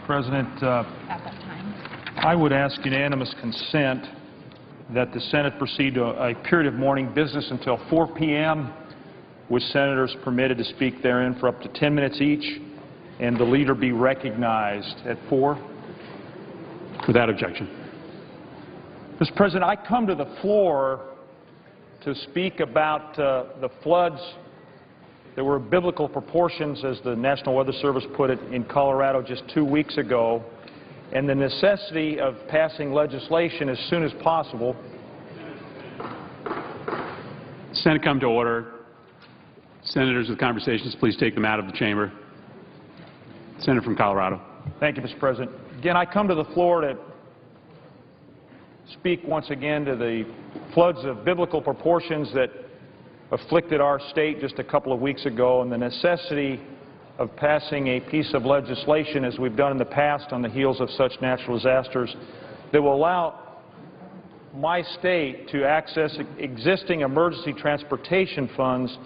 Mr. President. At that time. I would ask unanimous consent that the Senate proceed to a period of morning business until 4 p.m. with senators permitted to speak therein for up to 10 minutes each, and the leader be recognized at 4. Without objection. Mr. President, I come to the floor to speak about the floods that were of biblical proportions, as the National Weather Service put it, in Colorado just 2 weeks ago, and the necessity of passing legislation as soon as possible. Senate come to order. Senators with conversations, please take them out of the chamber. Senator from Colorado. Thank you, Mr. President. Again, I come to the floor to speak once again to the floods of biblical proportions that afflicted our state just a couple of weeks ago, and the necessity of passing a piece of legislation, as we've done in the past on the heels of such natural disasters, that will allow my state to access existing emergency transportation funds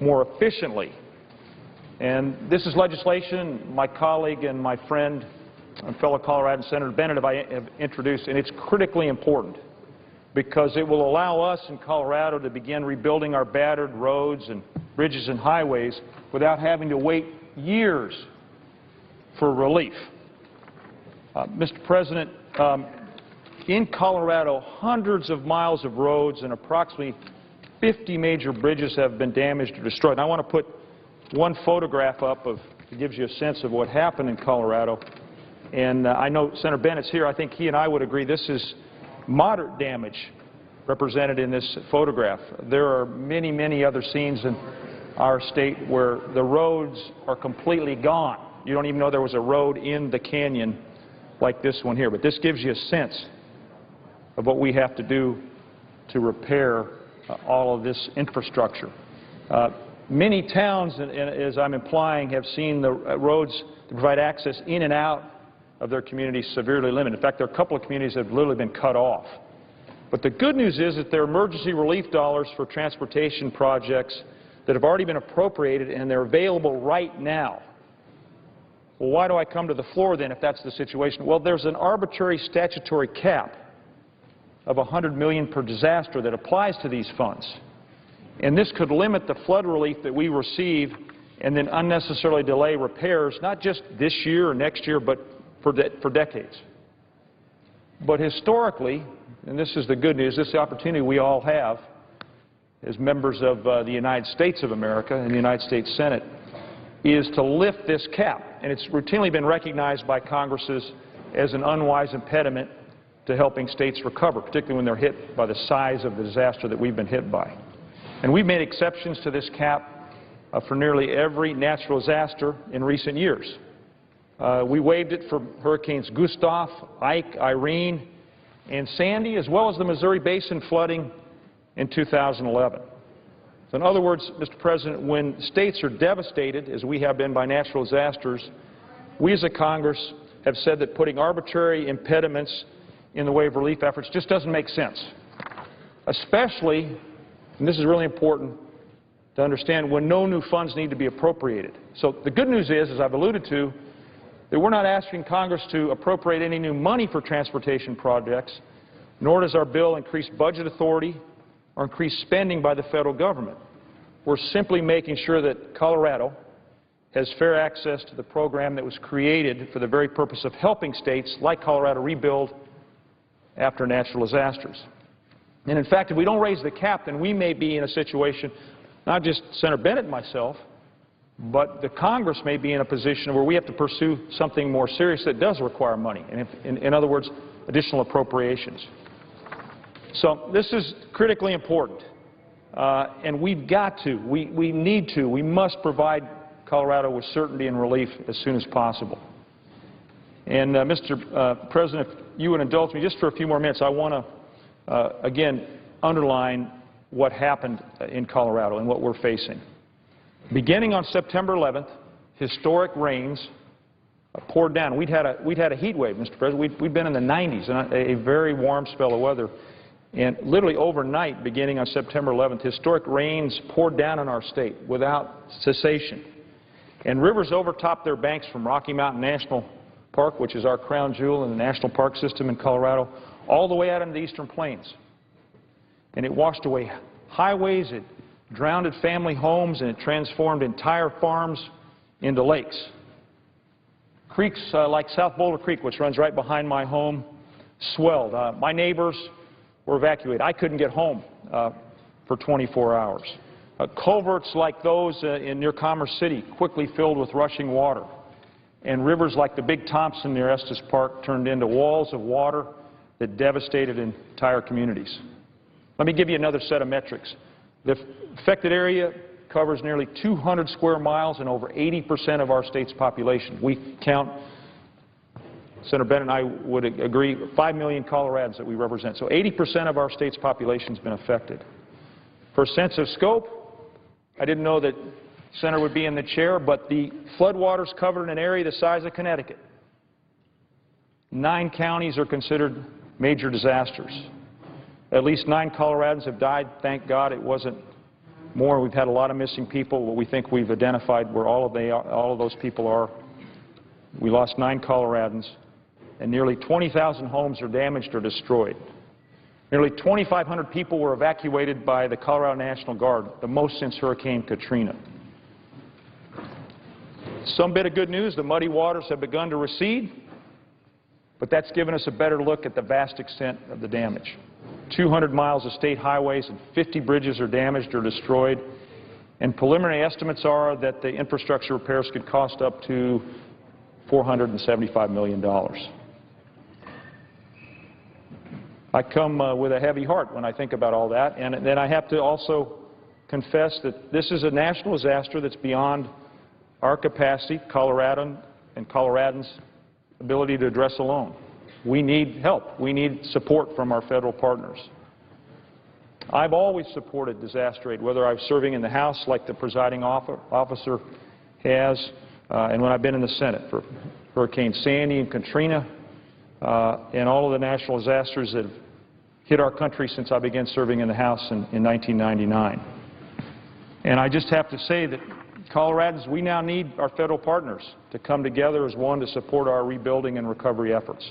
more efficiently. And this is legislation my colleague and my friend and fellow Coloradan Senator Bennett have introduced, and it's critically important because it will allow us in Colorado to begin rebuilding our battered roads and bridges and highways without having to wait years for relief. Mr. President, in Colorado, hundreds of miles of roads and approximately 50 major bridges have been damaged or destroyed. And I want to put one photograph up that gives you a sense of what happened in Colorado. And I know Senator Bennett's here. I think he and I would agree this is moderate damage represented in this photograph. There are many, many other scenes in our state where the roads are completely gone. You don't even know there was a road in the canyon like this one here. But this gives you a sense of what we have to do to repair all of this infrastructure. Many towns, as I'm implying, have seen the roads to provide access in and out of their communities severely limited. In fact, there are a couple of communities that have literally been cut off. But the good news is that there are emergency relief dollars for transportation projects that have already been appropriated, and they're available right now. Well, why do I come to the floor then if that's the situation? Well, there's an arbitrary statutory cap of $100 million per disaster that applies to these funds. And this could limit the flood relief that we receive and then unnecessarily delay repairs, not just this year or next year, but for decades. But historically, and this is the good news, this is the opportunity we all have as members of the United States of America and the United States Senate, is to lift this cap. And it's routinely been recognized by Congresses as an unwise impediment to helping states recover, particularly when they're hit by the size of the disaster that we've been hit by. And we've made exceptions to this cap for nearly every natural disaster in recent years. We waived it for Hurricanes Gustav, Ike, Irene, and Sandy, as well as the Missouri Basin flooding in 2011. So in other words, Mr. President, when states are devastated, as we have been by natural disasters, we as a Congress have said that putting arbitrary impediments in the way of relief efforts just doesn't make sense, especially, and this is really important to understand, when no new funds need to be appropriated. So the good news is, as I've alluded to, that we're not asking Congress to appropriate any new money for transportation projects, nor does our bill increase budget authority or increase spending by the federal government. We're simply making sure that Colorado has fair access to the program that was created for the very purpose of helping states like Colorado rebuild after natural disasters. And in fact, if we don't raise the cap, then we may be in a situation, not just Senator Bennett and myself, but the Congress may be in a position where we have to pursue something more serious that does require money, and in other words, additional appropriations. So this is critically important, and we've got to, we need to, we must provide Colorado with certainty and relief as soon as possible. And Mr. President, if you would indulge me just for a few more minutes, I want to, again, underline what happened in Colorado and what we're facing. Beginning on September 11th, historic rains poured down. We'd had a heat wave, Mr. President. We'd been in the 90s and a very warm spell of weather. And literally overnight, beginning on September 11th, historic rains poured down on our state without cessation. And rivers overtopped their banks from Rocky Mountain National Park, which is our crown jewel in the national park system in Colorado, all the way out into the eastern plains. And it washed away highways, it drowned family homes, and it transformed entire farms into lakes. Creeks like South Boulder Creek, which runs right behind my home, swelled. My neighbors were evacuated. I couldn't get home for 24 hours. Culverts like those near Commerce City quickly filled with rushing water. And rivers like the Big Thompson near Estes Park turned into walls of water that devastated entire communities. Let me give you another set of metrics. The affected area covers nearly 200 square miles and over 80% of our state's population. We count, Senator Bennett and I would agree, 5 million Coloradans that we represent. So 80% of our state's population has been affected. For a sense of scope, I didn't know that Senator would be in the chair, but the floodwaters covered an area the size of Connecticut. 9 counties are considered major disasters. At least 9 Coloradans have died. Thank God it wasn't more. We've had a lot of missing people. What we think we've identified where all of those people are. We lost 9 Coloradans, and nearly 20,000 homes are damaged or destroyed. Nearly 2,500 people were evacuated by the Colorado National Guard, the most since Hurricane Katrina. Some bit of good news, the muddy waters have begun to recede, but that's given us a better look at the vast extent of the damage. 200 miles of state highways and 50 bridges are damaged or destroyed, and preliminary estimates are that the infrastructure repairs could cost up to $475 million. I come with a heavy heart when I think about all that, and then I have to also confess that this is a national disaster that's beyond our capacity, Colorado and Coloradans' ability to address alone. We need help. We need support from our federal partners. I've always supported disaster aid, whether I was serving in the House like the presiding officer has, and when I've been in the Senate for Hurricane Sandy and Katrina, and all of the national disasters that have hit our country since I began serving in the House in 1999. And I just have to say that Coloradans, we now need our federal partners to come together as one to support our rebuilding and recovery efforts.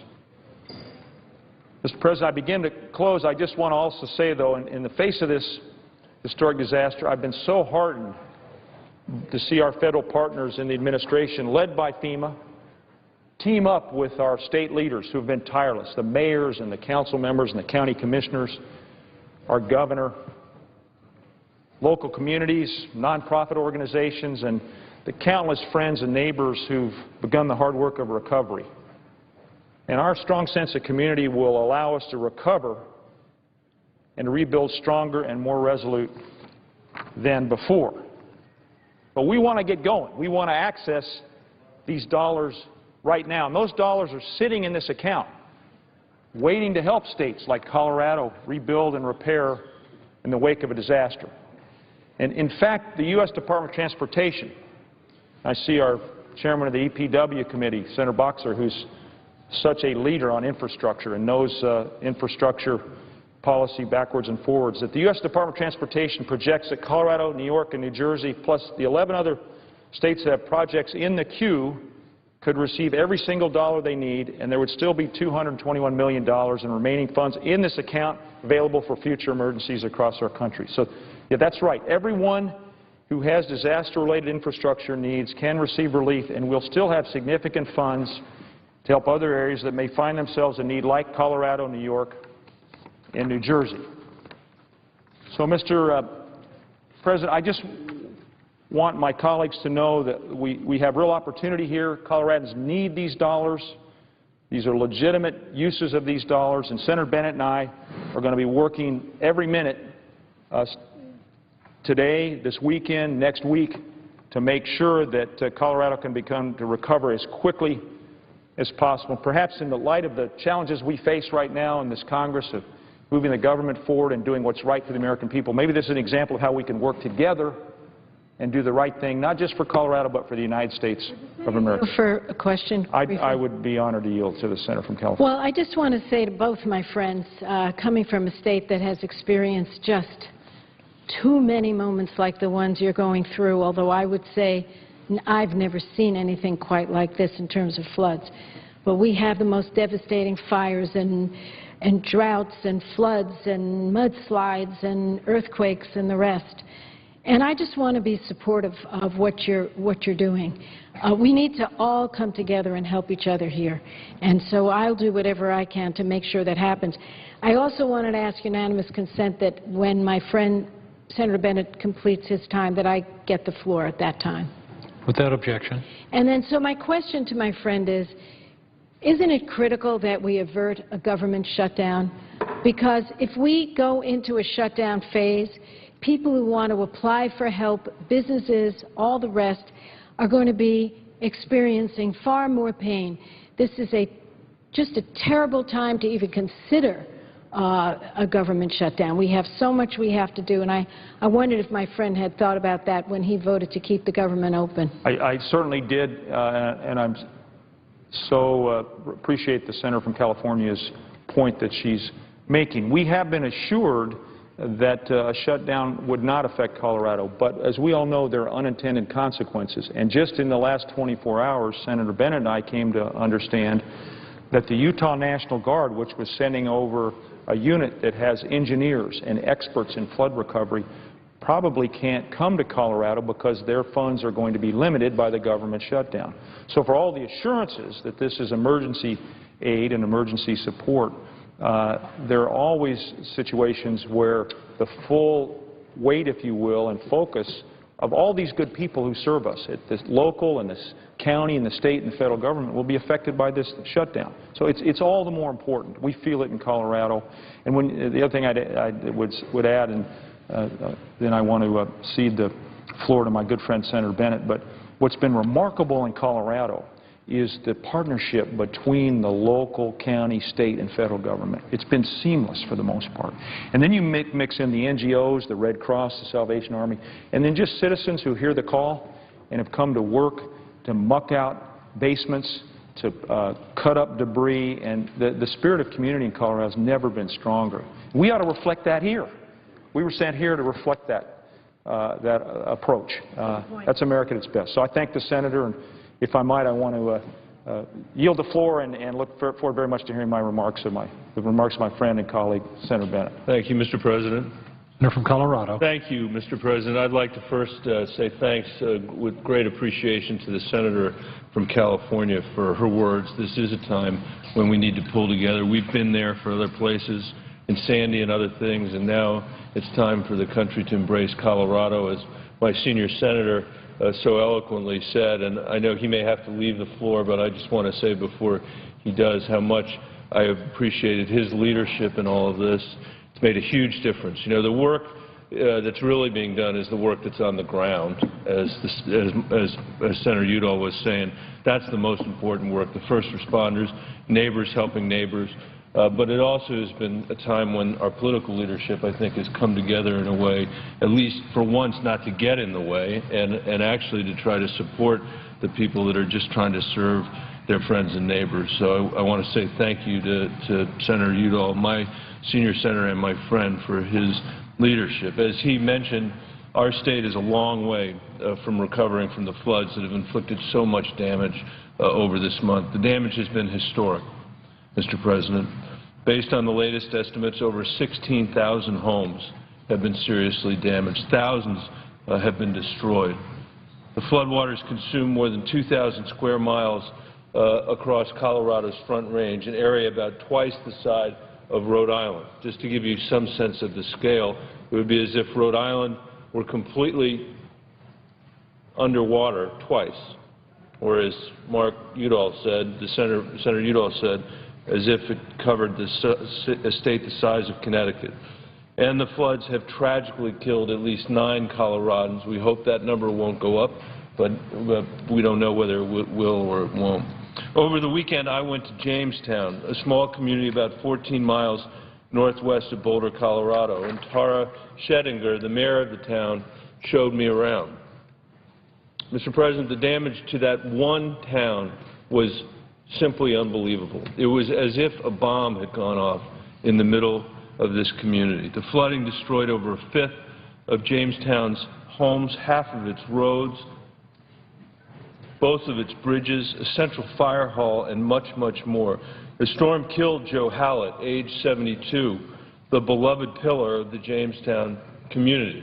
Mr. President, I begin to close. I just want to also say, though, in the face of this historic disaster, I've been so heartened to see our federal partners in the administration, led by FEMA, team up with our state leaders who have been tireless, the mayors and the council members and the county commissioners, our governor, local communities, nonprofit organizations, and the countless friends and neighbors who've begun the hard work of recovery. And our strong sense of community will allow us to recover and rebuild stronger and more resolute than before. But we want to get going. We want to access these dollars right now. And those dollars are sitting in this account, waiting to help states like Colorado rebuild and repair in the wake of a disaster. And in fact, the U.S. Department of Transportation, I see our chairman of the EPW committee, Senator Boxer, who's such a leader on infrastructure and knows infrastructure policy backwards and forwards, that the U.S. Department of Transportation projects that Colorado, New York, and New Jersey, plus the 11 other states that have projects in the queue, could receive every single dollar they need, and there would still be $221 million in remaining funds in this account available for future emergencies across our country. So, yeah, that's right. Everyone who has disaster-related infrastructure needs can receive relief, and we'll still have significant funds to help other areas that may find themselves in need, like Colorado, New York, and New Jersey. So, Mr. President, I just want my colleagues to know that we have real opportunity here. Coloradans need these dollars. These are legitimate uses of these dollars, and Senator Bennett and I are going to be working every minute today, this weekend, next week, to make sure that Colorado can to recover as quickly as possible. Perhaps in the light of the challenges we face right now in this Congress of moving the government forward and doing what's right for the American people, maybe this is an example of how we can work together and do the right thing, not just for Colorado, but for the United States of America. For a question? I would be honored to yield to the Senator from California. Well, I just want to say to both my friends, coming from a state that has experienced just too many moments like the ones you're going through, although I would say I've never seen anything quite like this in terms of floods. but we have the most devastating fires and droughts and floods and mudslides and earthquakes and the rest. And I just want to be supportive of what you're doing. We need to all come together and help each other here. And so I'll do whatever I can to make sure that happens. I also wanted to ask unanimous consent that when my friend Senator Bennett completes his time, that I get the floor at that time. Without objection. And then so my question to my friend is, isn't it critical that we avert a government shutdown? Because if we go into a shutdown phase, people who want to apply for help, businesses, all the rest, are going to be experiencing far more pain. This is just a terrible time to even consider a government shutdown. We have so much we have to do, and I wondered if my friend had thought about that when he voted to keep the government open. I certainly did, and I'm so appreciate the Senator from California's point that she's making. We have been assured that a shutdown would not affect Colorado, but as we all know, there are unintended consequences. And just in the last 24 hours, Senator Bennett and I came to understand that the Utah National Guard, which was sending over a unit that has engineers and experts in flood recovery, probably can't come to Colorado because their funds are going to be limited by the government shutdown. So for all the assurances that this is emergency aid and emergency support, there are always situations where the full weight, if you will, and focus of all these good people who serve us at the local and the county and the state and the federal government will be affected by this shutdown. So it's all the more important. We feel it in Colorado. And the other thing I would add, and then I want to cede the floor to my good friend Senator Bennett, but what's been remarkable in Colorado is the partnership between the local, county, state, and federal government. It's been seamless for the most part. And then you mix in the NGOs, the Red Cross, the Salvation Army, and then just citizens who hear the call and have come to work to muck out basements, to cut up debris, and the spirit of community in Colorado has never been stronger. We ought to reflect that here. We were sent here to reflect that approach. That's America at its best. So I thank the Senator, and if I might, I want to yield the floor and look forward very much to hearing the remarks of my friend and colleague, Senator Bennett. Thank you, Mr. President. Senator from Colorado. Thank you, Mr. President. I'd like to first say thanks with great appreciation to the Senator from California for her words. This is a time when we need to pull together. We've been there for other places, in Sandy and other things, and now it's time for the country to embrace Colorado, as my senior senator so eloquently said. And I know he may have to leave the floor, but I just want to say before he does how much I have appreciated his leadership in all of this. It's made a huge difference. You know, the work that's really being done is the work that's on the ground, as Senator Udall was saying. That's the most important work, the first responders, neighbors helping neighbors. But it also has been a time when our political leadership, I think, has come together in a way, at least for once, not to get in the way and actually to try to support the people that are just trying to serve their friends and neighbors. So I want to say thank you to Senator Udall, my senior senator and my friend, for his leadership. As he mentioned, our state is a long way from recovering from the floods that have inflicted so much damage over this month. The damage has been historic, Mr. President. Based on the latest estimates, over 16,000 homes have been seriously damaged. Thousands have been destroyed. The floodwaters consume more than 2,000 square miles across Colorado's Front Range, an area about twice the size of Rhode Island. Just to give you some sense of the scale, it would be as if Rhode Island were completely underwater twice, or as Mark Udall said, Senator Udall said, as if it covered a state the size of Connecticut. And the floods have tragically killed at least 9 Coloradans. We hope that number won't go up, but we don't know whether it will or it won't. Over the weekend, I went to Jamestown, a small community about 14 miles northwest of Boulder, Colorado, and Tara Schettinger, the mayor of the town, showed me around. Mr. President, the damage to that one town was simply unbelievable. It was as if a bomb had gone off in the middle of this community. The flooding destroyed over a fifth of Jamestown's homes, half of its roads. both of its bridges, a central fire hall, and much, much more. The storm killed Joe Hallett, age 72, the beloved pillar of the Jamestown community.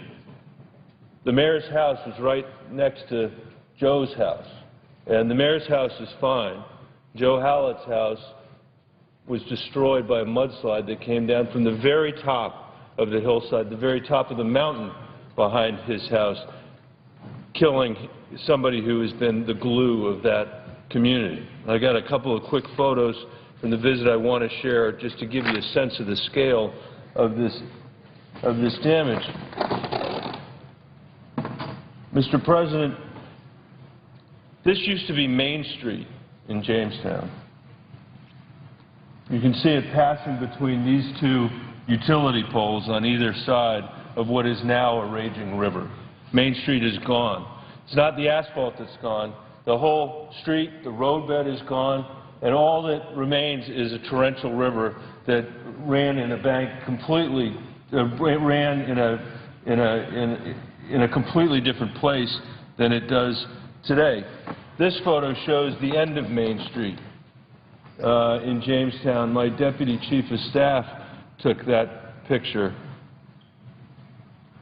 The mayor's house was right next to Joe's house, and the mayor's house is fine. Joe Hallett's house was destroyed by a mudslide that came down from the very top of the hillside, the very top of the mountain behind his house, killing somebody who has been the glue of that community. I got a couple of quick photos from the visit I want to share just to give you a sense of the scale of this damage. Mr. President, this used to be Main Street in Jamestown. You can see it passing between these two utility poles on either side of what is now a raging river. Main Street is gone. It's not the asphalt that's gone. The whole street, the roadbed is gone, and all that remains is a torrential river that ran in a bank completely, ran in a completely different place than it does today. This photo shows the end of Main Street in Jamestown. My deputy chief of staff took that picture.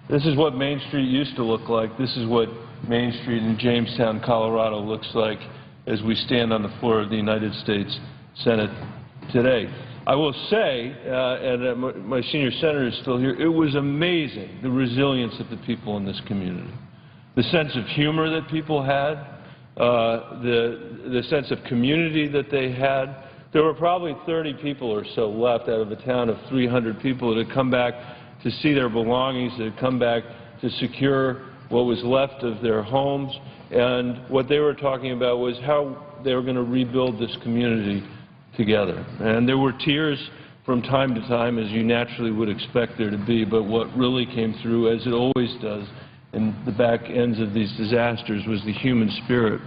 This is what Main Street used to look like. This is what Main Street in Jamestown, Colorado looks like as we stand on the floor of the United States Senate today. I will say, and my senior senator is still here, it was amazing, the resilience of the people in this community. The sense of humor that people had, the sense of community that they had. There were probably 30 people or so left out of a town of 300 people that had come back to see their belongings, that had come back to secure what was left of their homes, and what they were talking about was how they were going to rebuild this community together. And there were tears from time to time, as you naturally would expect there to be, but what really came through, as it always does in the back ends of these disasters, was the human spirit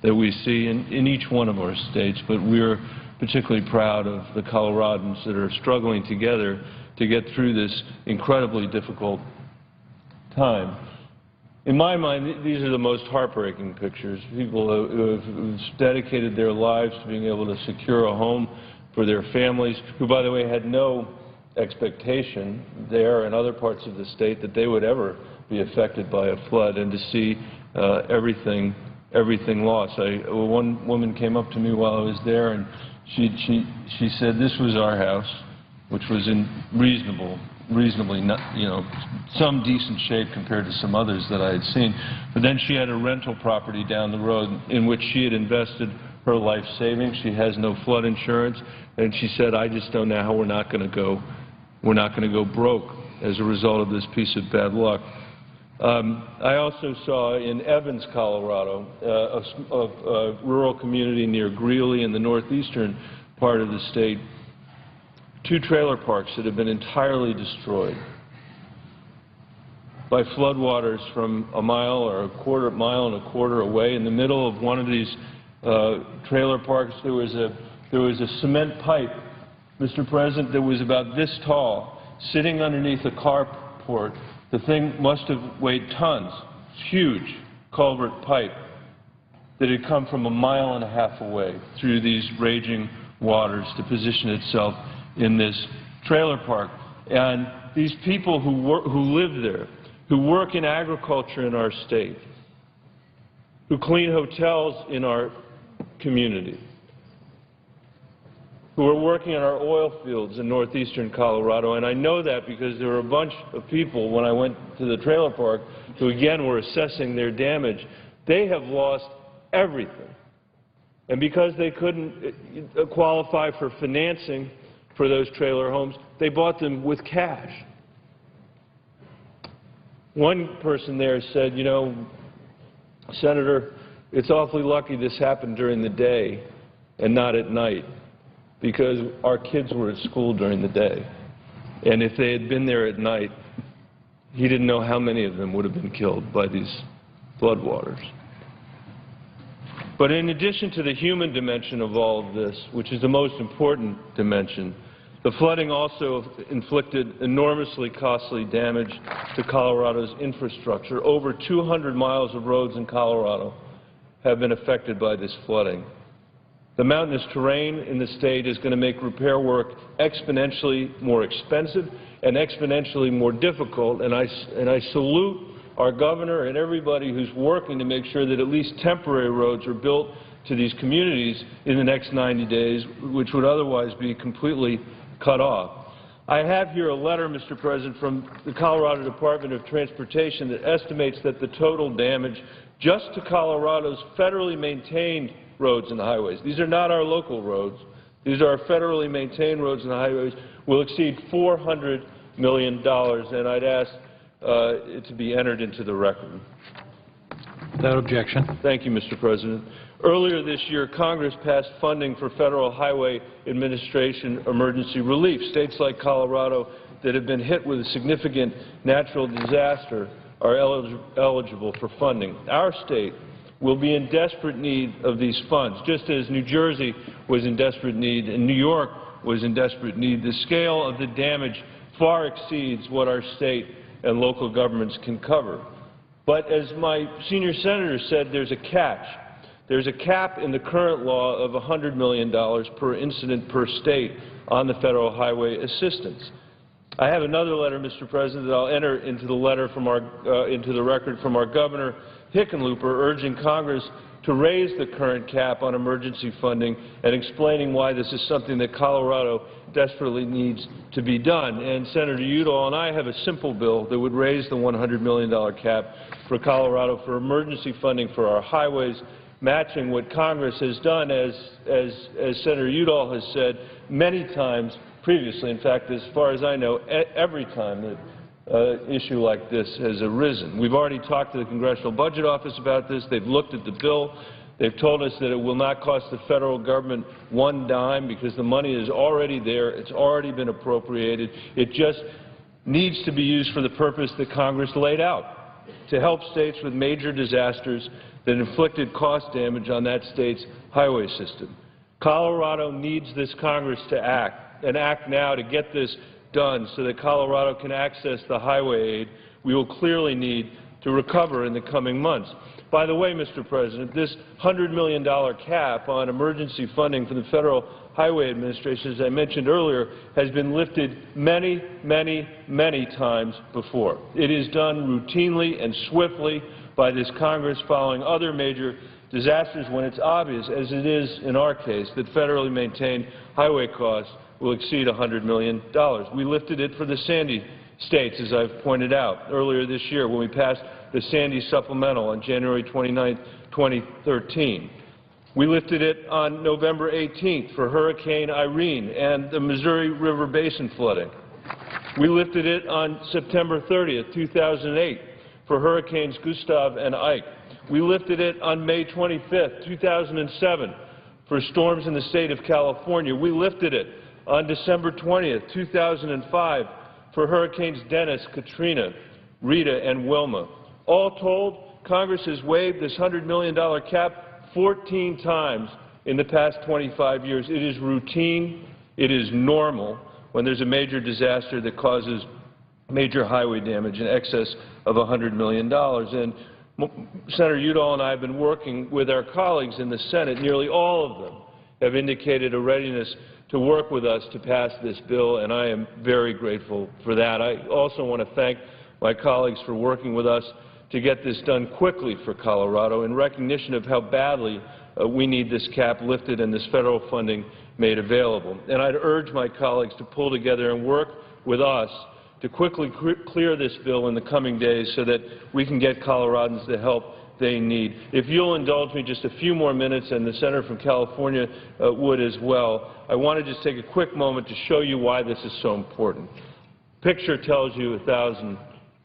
that we see in each one of our states. But we're particularly proud of the Coloradans that are struggling together to get through this incredibly difficult time. In my mind, these are the most heartbreaking pictures. People who have dedicated their lives to being able to secure a home for their families, who, by the way, had no expectation there and other parts of the state that they would ever be affected by a flood, and to see everything lost. One woman came up to me while I was there, and she said this was our house, which was in reasonably, not, some decent shape compared to some others that I had seen. But then she had a rental property down the road in which she had invested her life savings. She has no flood insurance, and she said, I just don't know how we're not going to go broke as a result of this piece of bad luck. I also saw in Evans, Colorado, a rural community near Greeley in the northeastern part of the state, 2 trailer parks that have been entirely destroyed by floodwaters from a mile or a mile and a quarter away. In the middle of one of these trailer parks, there was a cement pipe, Mr. President, that was about this tall, sitting underneath a carport. The thing must have weighed tons. Huge culvert pipe that had come from a mile and a half away through these raging waters to position itself in this trailer park. And these people who live there, who work in agriculture in our state, who clean hotels in our community, who are working on our oil fields in northeastern Colorado, and I know that because there were a bunch of people when I went to the trailer park who, again, were assessing their damage. They have lost everything. And because they couldn't qualify for financing for those trailer homes, they bought them with cash. One person there said, Senator, it's awfully lucky this happened during the day and not at night, because our kids were at school during the day. And if they had been there at night, he didn't know how many of them would have been killed by these floodwaters. But in addition to the human dimension of all of this, which is the most important dimension, the flooding also inflicted enormously costly damage to Colorado's infrastructure. Over 200 miles of roads in Colorado have been affected by this flooding. The mountainous terrain in the state is going to make repair work exponentially more expensive and exponentially more difficult, and I salute our governor and everybody who's working to make sure that at least temporary roads are built to these communities in the next 90 days, which would otherwise be completely cut off. I have here a letter, Mr. President, from the Colorado Department of Transportation that estimates that the total damage just to Colorado's federally maintained roads and highways, these are not our local roads, these are our federally maintained roads and highways, will exceed $400 million, and I'd ask it to be entered into the record. Without objection. Thank you, Mr. President. Earlier this year, Congress passed funding for Federal Highway Administration emergency relief. States like Colorado that have been hit with a significant natural disaster are eligible for funding. Our state will be in desperate need of these funds, just as New Jersey was in desperate need and New York was in desperate need. The scale of the damage far exceeds what our state and local governments can cover. But as my senior senator said, there's a catch. There's a cap in the current law of $100 million per incident per state on the federal highway assistance. I have another letter, Mr. President, that I'll enter into the record from our Governor Hickenlooper urging Congress to raise the current cap on emergency funding and explaining why this is something that Colorado desperately needs to be done. And Senator Udall and I have a simple bill that would raise the $100 million cap for Colorado for emergency funding for our highways, matching what Congress has done, as Senator Udall has said many times previously. In fact, as far as I know, every time that an issue like this has arisen. We've already talked to the Congressional Budget Office about this. They've looked at the bill. They've told us that it will not cost the federal government one dime because the money is already there. It's already been appropriated. It just needs to be used for the purpose that Congress laid out, to help states with major disasters that inflicted cost damage on that state's highway system. Colorado needs this Congress to act, and act now to get this done so that Colorado can access the highway aid we will clearly need to recover in the coming months. By the way, Mr. President, this $100 million cap on emergency funding for the Federal Highway Administration, as I mentioned earlier, has been lifted many, many, many times before. It is done routinely and swiftly by this Congress following other major disasters when it's obvious, as it is in our case, that federally maintained highway costs will exceed $100 million. We lifted it for the Sandy states, as I've pointed out, earlier this year when we passed the Sandy Supplemental on January 29, 2013. We lifted it on November 18th for Hurricane Irene and the Missouri River Basin flooding. We lifted it on September 30th, 2008 for Hurricanes Gustav and Ike. We lifted it on May 25th, 2007 for storms in the state of California. We lifted it on December 20th, 2005 for Hurricanes Dennis, Katrina, Rita, and Wilma. All told, Congress has waived this $100 million cap 14 times in the past 25 years. It is routine, it is normal when there's a major disaster that causes major highway damage in excess of $100 million. And Senator Udall and I have been working with our colleagues in the Senate. Nearly all of them have indicated a readiness to work with us to pass this bill, and I am very grateful for that. I also want to thank my colleagues for working with us to get this done quickly for Colorado in recognition of how badly we need this cap lifted and this federal funding made available. And I'd urge my colleagues to pull together and work with us to quickly clear this bill in the coming days so that we can get Coloradans the help they need. If you'll indulge me just a few more minutes, and the Senator from California would as well, I want to just take a quick moment to show you why this is so important. Picture tells you 1,000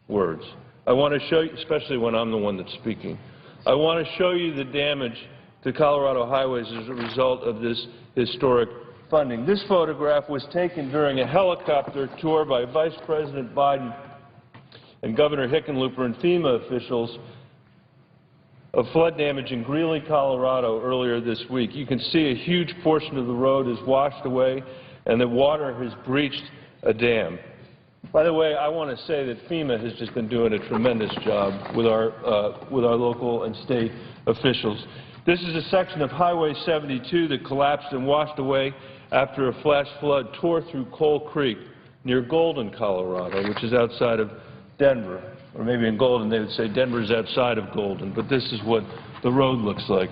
words. I want to show you, especially when I'm the one that's speaking, I want to show you the damage to Colorado highways as a result of this historic funding. This photograph was taken during a helicopter tour by Vice President Biden and Governor Hickenlooper and FEMA officials of flood damage in Greeley, Colorado earlier this week. You can see a huge portion of the road is washed away and the water has breached a dam. By the way, I want to say that FEMA has just been doing a tremendous job with our local and state officials. This is a section of Highway 72 that collapsed and washed away after a flash flood tore through Coal Creek near Golden, Colorado, which is outside of Denver. Or maybe in Golden they would say Denver's outside of Golden, but this is what the road looks like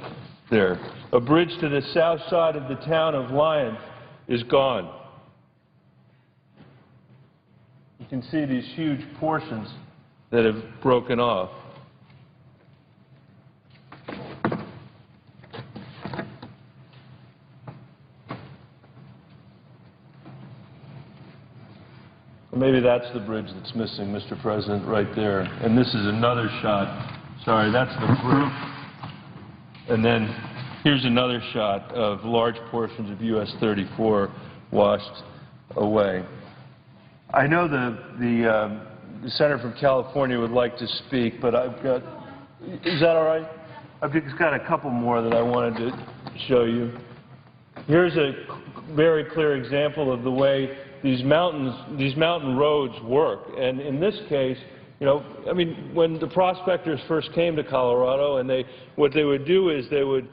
there. A bridge to the south side of the town of Lyons is gone. You can see these huge portions that have broken off. Maybe that's the bridge that's missing, Mr. President, right there. And this is another shot. Sorry, that's the bridge. And then here's another shot of large portions of US 34 washed away. I know the senator from California would like to speak, but I've got, is that all right? I've just got a couple more that I wanted to show you. Here's a very clear example of the way these mountain roads work. And in this case, you know, I mean, when the prospectors first came to Colorado, and what they would do is they would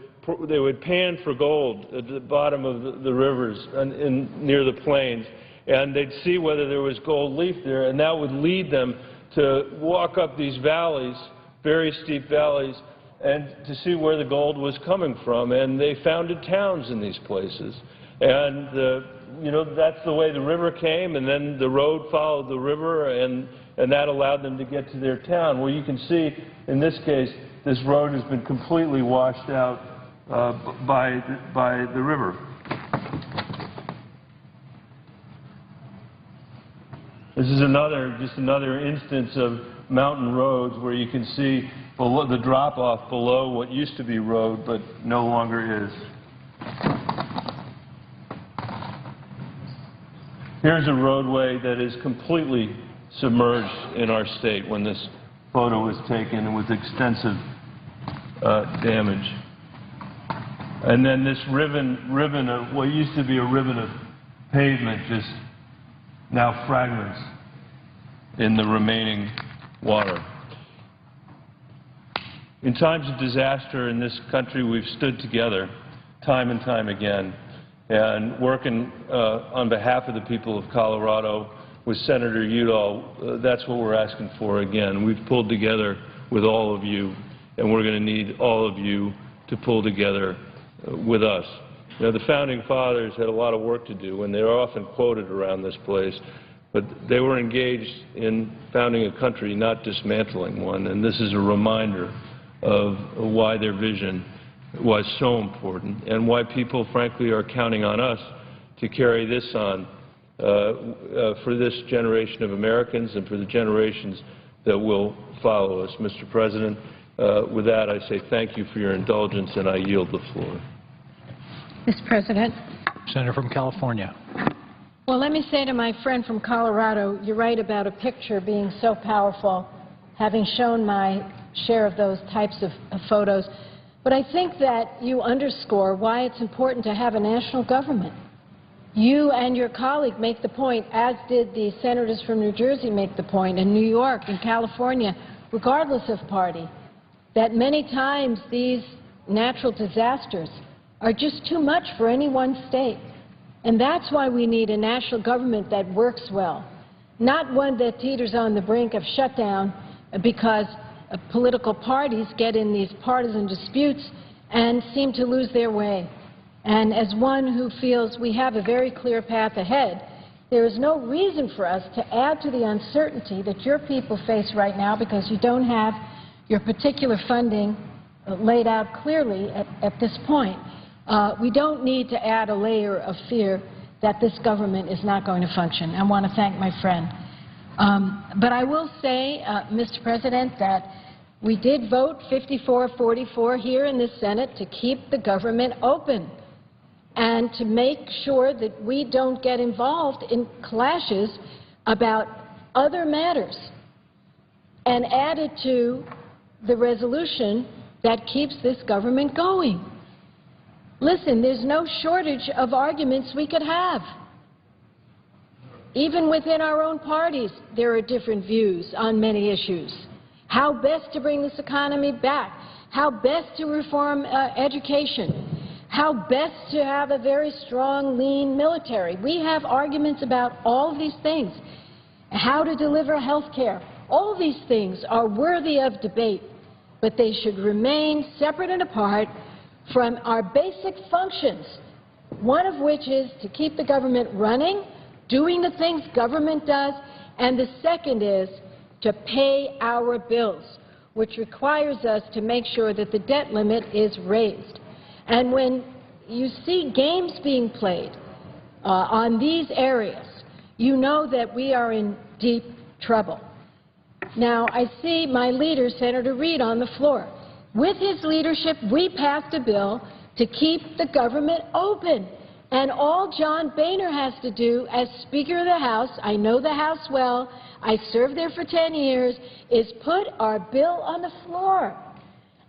pan for gold at the bottom of the rivers and near the plains, and they'd see whether there was gold leaf there, and that would lead them to walk up these valleys, very steep valleys, and to see where the gold was coming from. And they founded towns in these places. And you know, that's the way the river came, and then the road followed the river, and that allowed them to get to their town. Well, you can see, in this case, this road has been completely washed out by the river. This is just another instance of mountain roads where you can see below, the drop-off below what used to be road, but no longer is. Here's a roadway that is completely submerged in our state when this photo was taken, and with extensive damage. And then this ribbon of what used to be a ribbon of pavement, just now fragments in the remaining water. In times of disaster in this country, we've stood together time and time again, and working on behalf of the people of Colorado with Senator Udall, that's what we're asking for again. We've pulled together with all of you, and we're going to need all of you to pull together with us. You know, the Founding Fathers had a lot of work to do, and they're often quoted around this place, but they were engaged in founding a country, not dismantling one, and this is a reminder of why their vision was so important, and why people, frankly, are counting on us to carry this on for this generation of Americans and for the generations that will follow us. Mr. President, with that, I say thank you for your indulgence, and I yield the floor. Mr. President. Senator from California. Well, let me say to my friend from Colorado, you're right about a picture being so powerful, having shown my share of those types of photos. But I think that you underscore why it's important to have a national government. You and your colleague make the point, as did the senators from New Jersey make the point, in New York and California, regardless of party, that many times these natural disasters are just too much for any one state. And that's why we need a national government that works well, not one that teeters on the brink of shutdown because political parties get in these partisan disputes and seem to lose their way. And as one who feels we have a very clear path ahead, there is no reason for us to add to the uncertainty that your people face right now because you don't have your particular funding laid out clearly at this point. We don't need to add a layer of fear that this government is not going to function. I want to thank my friend. But I will say, Mr. President, that we did vote 54-44 here in the Senate to keep the government open and to make sure that we don't get involved in clashes about other matters, and added to the resolution that keeps this government going. Listen, there's no shortage of arguments we could have. even within our own parties, there are different views on many issues. How best to bring this economy back, how best to reform education, how best to have a very strong, lean military. We have arguments about all of these things. How to deliver health care. All these things are worthy of debate, but they should remain separate and apart from our basic functions, one of which is to keep the government running, doing the things government does, and the second is to pay our bills, which requires us to make sure that the debt limit is raised. And when you see games being played on these areas, you know that we are in deep trouble. Now, I see my leader, Senator Reid, on the floor. With his leadership, we passed a bill to keep the government open. And all John Boehner has to do as Speaker of the House, I know the House well, I served there for 10 years, is put our bill on the floor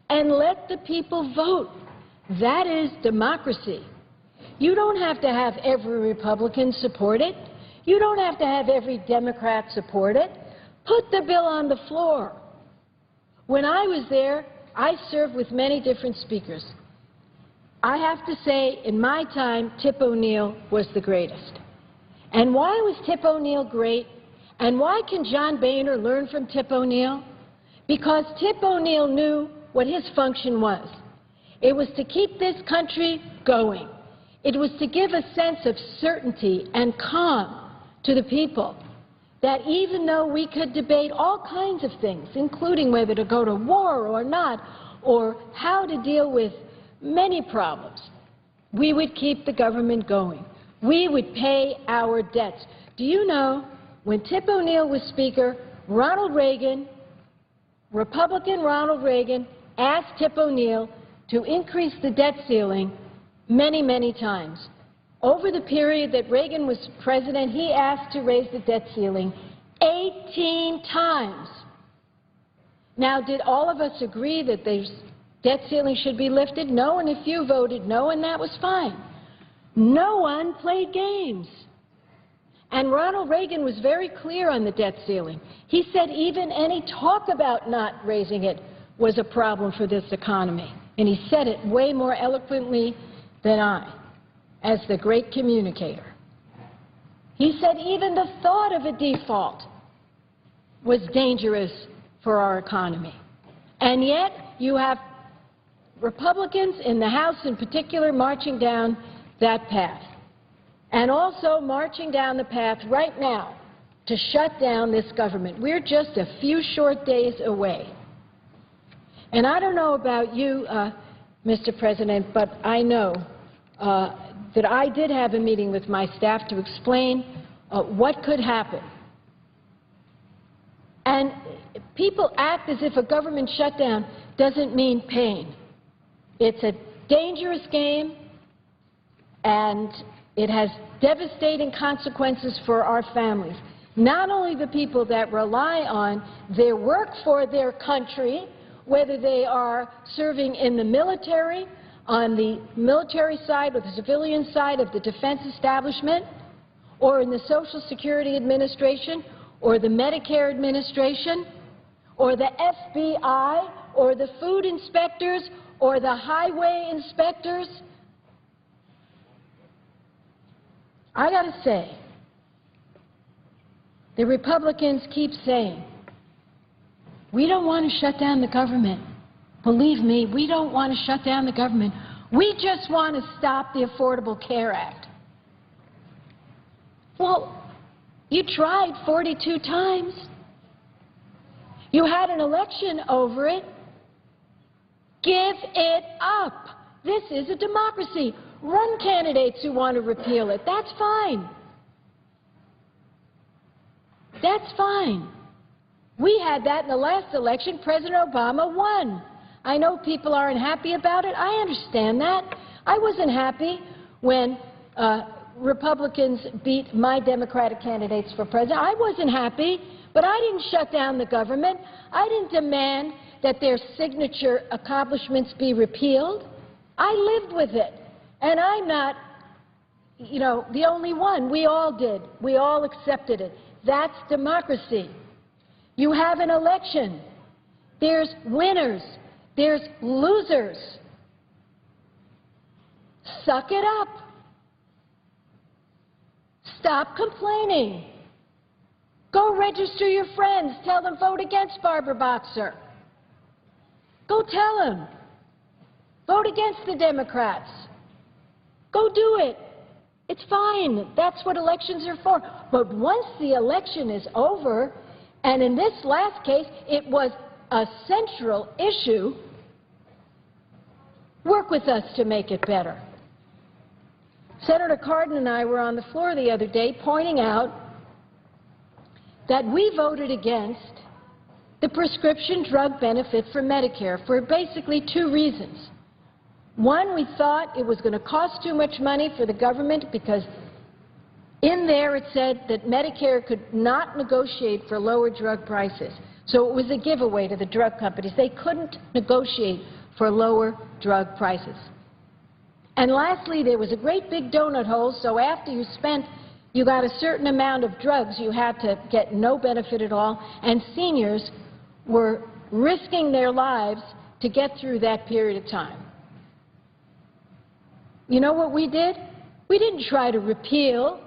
and let the people vote. That is democracy. You don't have to have every Republican support it. You don't have to have every Democrat support it. Put the bill on the floor. When I was there, I served with many different speakers. I have to say, in my time, Tip O'Neill was the greatest. And why was Tip O'Neill great? And why can John Boehner learn from Tip O'Neill? Because Tip O'Neill knew what his function was. It was to keep this country going. It was to give a sense of certainty and calm to the people, that even though we could debate all kinds of things, including whether to go to war or not, or how to deal with many problems, we would keep the government going. We would pay our debts. Do you know, when Tip O'Neill was Speaker, Ronald Reagan, Republican Ronald Reagan, asked Tip O'Neill to increase the debt ceiling many, many times. Over the period that Reagan was president, he asked to raise the debt ceiling 18 times. Now, did all of us agree that the debt ceiling should be lifted? No, and a few voted no, and that was fine. No one played games. And Ronald Reagan was very clear on the debt ceiling. He said even any talk about not raising it was a problem for this economy. And he said it way more eloquently than I, as the great communicator. He said even the thought of a default was dangerous for our economy. And yet you have Republicans in the House in particular marching down that path, and also marching down the path right now to shut down this government. We're just a few short days away. And I don't know about you, Mr. President, but I know that I did have a meeting with my staff to explain what could happen. And people act as if a government shutdown doesn't mean pain. It's a dangerous game, and it has devastating consequences for our families. Not only the people that rely on their work for their country, whether they are serving in the military, on the military side or the civilian side of the defense establishment, or in the Social Security Administration, or the Medicare Administration, or the FBI, or the food inspectors, or the highway inspectors. I got to say, the Republicans keep saying, we don't want to shut down the government. Believe me, we don't want to shut down the government. We just want to stop the Affordable Care Act. Well, you tried 42 times. You had an election over it. Give it up. This is a democracy. Run candidates who want to repeal it. That's fine. That's fine. We had that in the last election. President Obama won. I know people aren't happy about it. I understand that. I wasn't happy when Republicans beat my Democratic candidates for president. I wasn't happy, but I didn't shut down the government. I didn't demand that their signature accomplishments be repealed. I lived with it. And I'm not you know, the only one. We all did. We all accepted it. That's democracy. You have an election. There's winners. There's losers. Suck it up. Stop complaining. Go register your friends. Tell them vote against Barbara Boxer. Go tell them. Vote against the Democrats. Go do it. It's fine. That's what elections are for. But once the election is over, and in this last case, it was a central issue, work with us to make it better. Senator Cardin and I were on the floor the other day pointing out that we voted against the prescription drug benefit for Medicare for basically two reasons. One, we thought it was going to cost too much money for the government because in there it said that Medicare could not negotiate for lower drug prices. So it was a giveaway to the drug companies. They couldn't negotiate for lower drug prices. And lastly, there was a great big donut hole, so after you got a certain amount of drugs, you had to get no benefit at all, and seniors were risking their lives to get through that period of time. You know what we did? We didn't try to repeal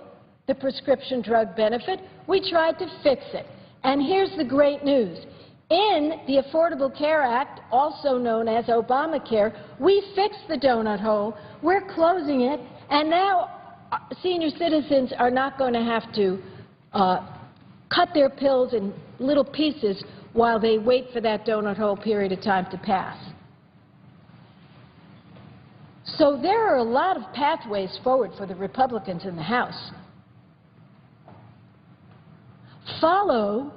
the prescription drug benefit. We tried to fix it. And here's the great news. In the Affordable Care Act, also known as Obamacare, we fixed the donut hole. We're closing it, and now senior citizens are not going to have to cut their pills in little pieces while they wait for that donut hole period of time to pass. So there are a lot of pathways forward for the Republicans in the House. Follow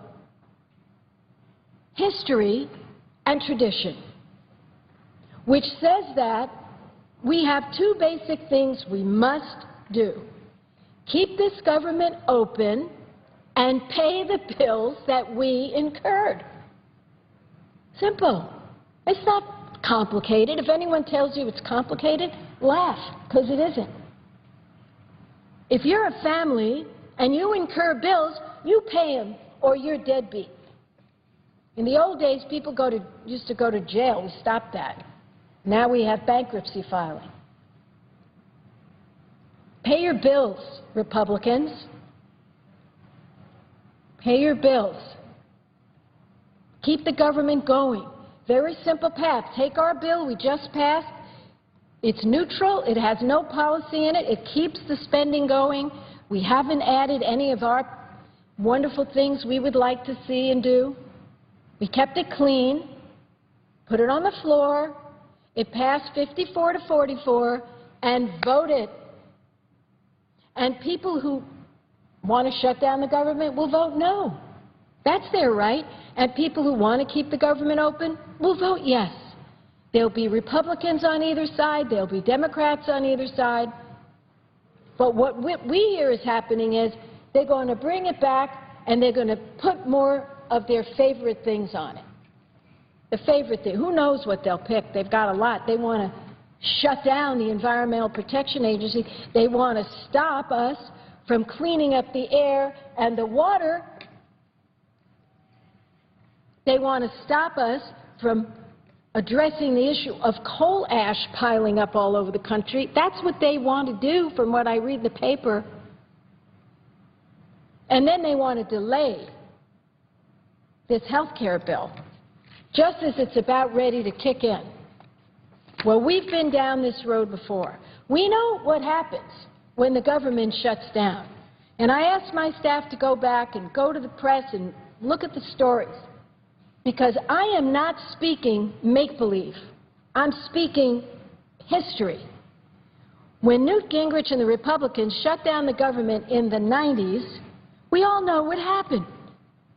history and tradition, which says that we have two basic things we must do. Keep this government open and pay the bills that we incurred. Simple. It's not complicated. If anyone tells you it's complicated, laugh, because it isn't. If you're a family and you incur bills, you pay them or you're deadbeat. In the old days, people used to go to jail. We stopped that. Now we have bankruptcy filing. Pay your bills, Republicans. Pay your bills. Keep the government going. Very simple path. Take our bill we just passed. It's neutral. It has no policy in it. It keeps the spending going. We haven't added any of our wonderful things we would like to see and do. We kept it clean, put it on the floor, it passed 54 to 44, and voted. And people who want to shut down the government will vote no. That's their right. And people who want to keep the government open will vote yes. There'll be Republicans on either side, there'll be Democrats on either side. But what we hear is happening is they're going to bring it back and they're going to put more of their favorite things on it. The favorite thing. Who knows what they'll pick? They've got a lot. They want to shut down the Environmental Protection Agency. They want to stop us from cleaning up the air and the water. They want to stop us from addressing the issue of coal ash piling up all over the country. That's what they want to do from what I read in the paper. And then they want to delay this health care bill, just as it's about ready to kick in. Well, we've been down this road before. We know what happens when the government shuts down. And I asked my staff to go back and go to the press and look at the stories, because I am not speaking make-believe. I'm speaking history. When Newt Gingrich and the Republicans shut down the government in the 90s, we all know what happened.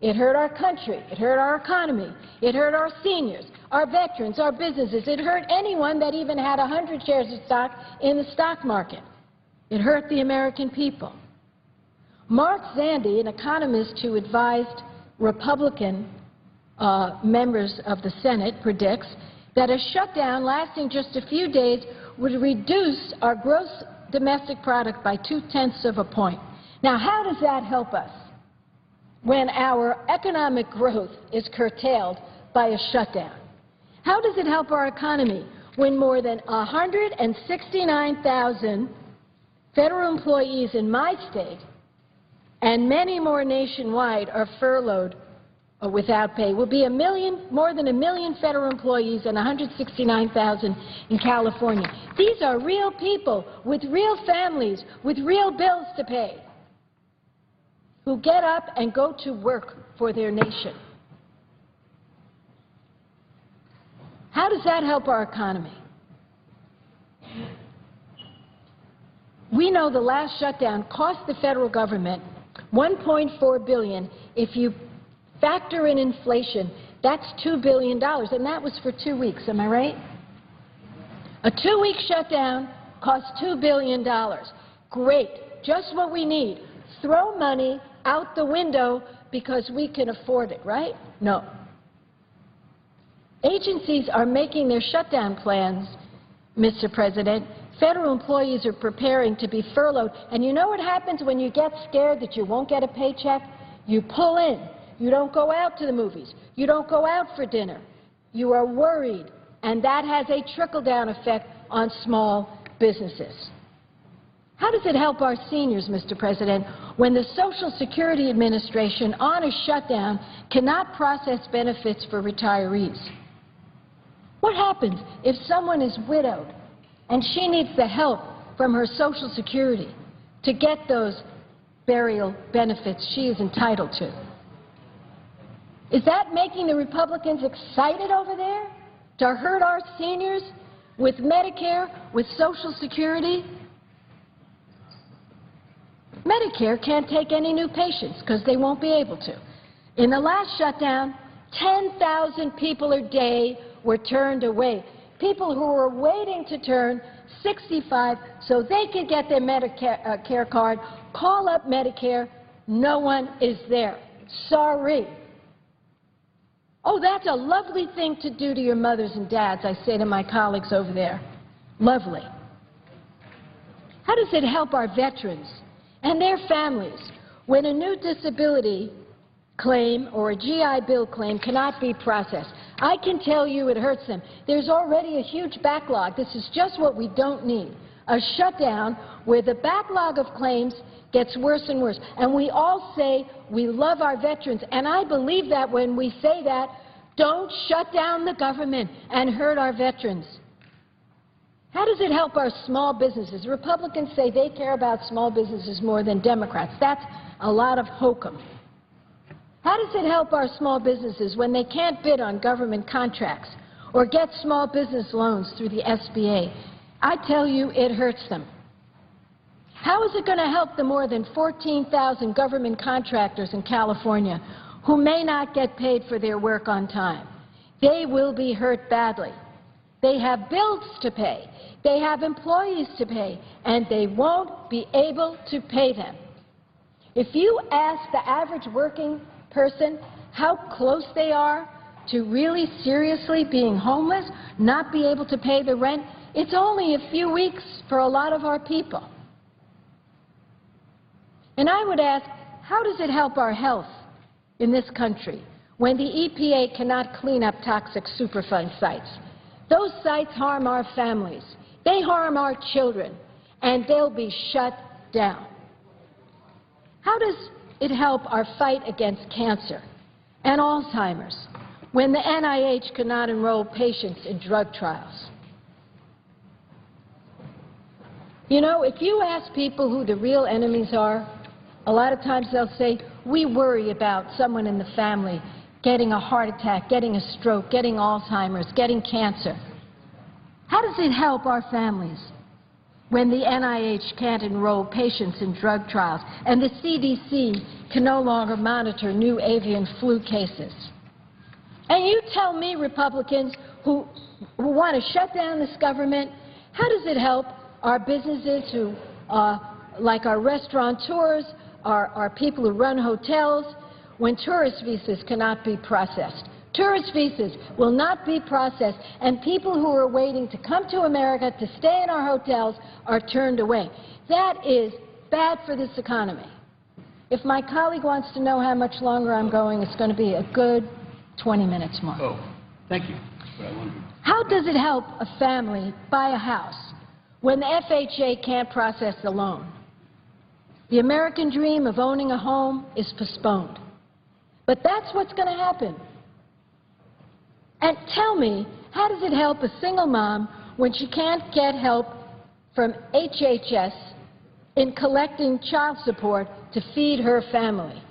It hurt our country. It hurt our economy. It hurt our seniors, our veterans, our businesses. It hurt anyone that even had 100 shares of stock in the stock market. It hurt the American people. Mark Zandi, an economist who advised Republican members of the Senate, predicts that a shutdown lasting just a few days would reduce our gross domestic product by 0.2 of a point. Now, how does that help us when our economic growth is curtailed by a shutdown? How does it help our economy when more than 169,000 federal employees in my state and many more nationwide are furloughed without pay? Will be more than 1 million federal employees and 169,000 in California. These are real people with real families, with real bills to pay, who get up and go to work for their nation. How does that help our economy? We know the last shutdown cost the federal government $1.4 billion. If you factor in inflation, that's $2 billion, and that was for 2 weeks. Am I right? A 2-week shutdown cost $2 billion. Great. Just what we need. Throw money out the window because we can afford it, right? No. Agencies are making their shutdown plans, Mr. President. Federal employees are preparing to be furloughed. And you know what happens when you get scared that you won't get a paycheck? You pull in. You don't go out to the movies. You don't go out for dinner. You are worried. And that has a trickle-down effect on small businesses. How does it help our seniors, Mr. President, when the Social Security Administration, on a shutdown, cannot process benefits for retirees? What happens if someone is widowed and she needs the help from her Social Security to get those burial benefits she is entitled to? Is that making the Republicans excited over there to hurt our seniors with Medicare, with Social Security? Medicare can't take any new patients because they won't be able to. In the last shutdown, 10,000 people a day were turned away. People who were waiting to turn 65 so they could get their Medicare card, call up Medicare. No one is there. Sorry. Oh, that's a lovely thing to do to your mothers and dads, I say to my colleagues over there. Lovely. How does it help our veterans and their families when a new disability claim or a GI Bill claim cannot be processed? I can tell you it hurts them. There's already a huge backlog. This is just what we don't need. A shutdown where the backlog of claims gets worse and worse. And we all say we love our veterans, and I believe that when we say that. Don't shut down the government and hurt our veterans. How does it help our small businesses? Republicans say they care about small businesses more than Democrats. That's a lot of hokum. How does it help our small businesses when they can't bid on government contracts or get small business loans through the SBA? I tell you, it hurts them. How is it going to help the more than 14,000 government contractors in California who may not get paid for their work on time? They will be hurt badly. They have bills to pay. They have employees to pay, and they won't be able to pay them. If you ask the average working person how close they are to really seriously being homeless, not be able to pay the rent, it's only a few weeks for a lot of our people. And I would ask, how does it help our health in this country when the EPA cannot clean up toxic Superfund sites? Those sites harm our families. They harm our children, and they'll be shut down. How does it help our fight against cancer and Alzheimer's when the NIH cannot enroll patients in drug trials? You know, if you ask people who the real enemies are, a lot of times they'll say, we worry about someone in the family getting a heart attack, getting a stroke, getting Alzheimer's, getting cancer. How does it help our families when the NIH can't enroll patients in drug trials and the CDC can no longer monitor new avian flu cases? And you tell me, Republicans who want to shut down this government, how does it help our businesses who, like our restaurateurs, our people who run hotels, when tourist visas cannot be processed Tourist visas will not be processed, and people who are waiting to come to America to stay in our hotels are turned away. That is bad for this economy. If my colleague wants to know how much longer I'm going, it's going to be a good 20 minutes more. Oh, thank you. How does it help a family buy a house when the FHA can't process the loan? The American dream of owning a home is postponed. But that's what's going to happen. And tell me, how does it help a single mom when she can't get help from HHS in collecting child support to feed her family?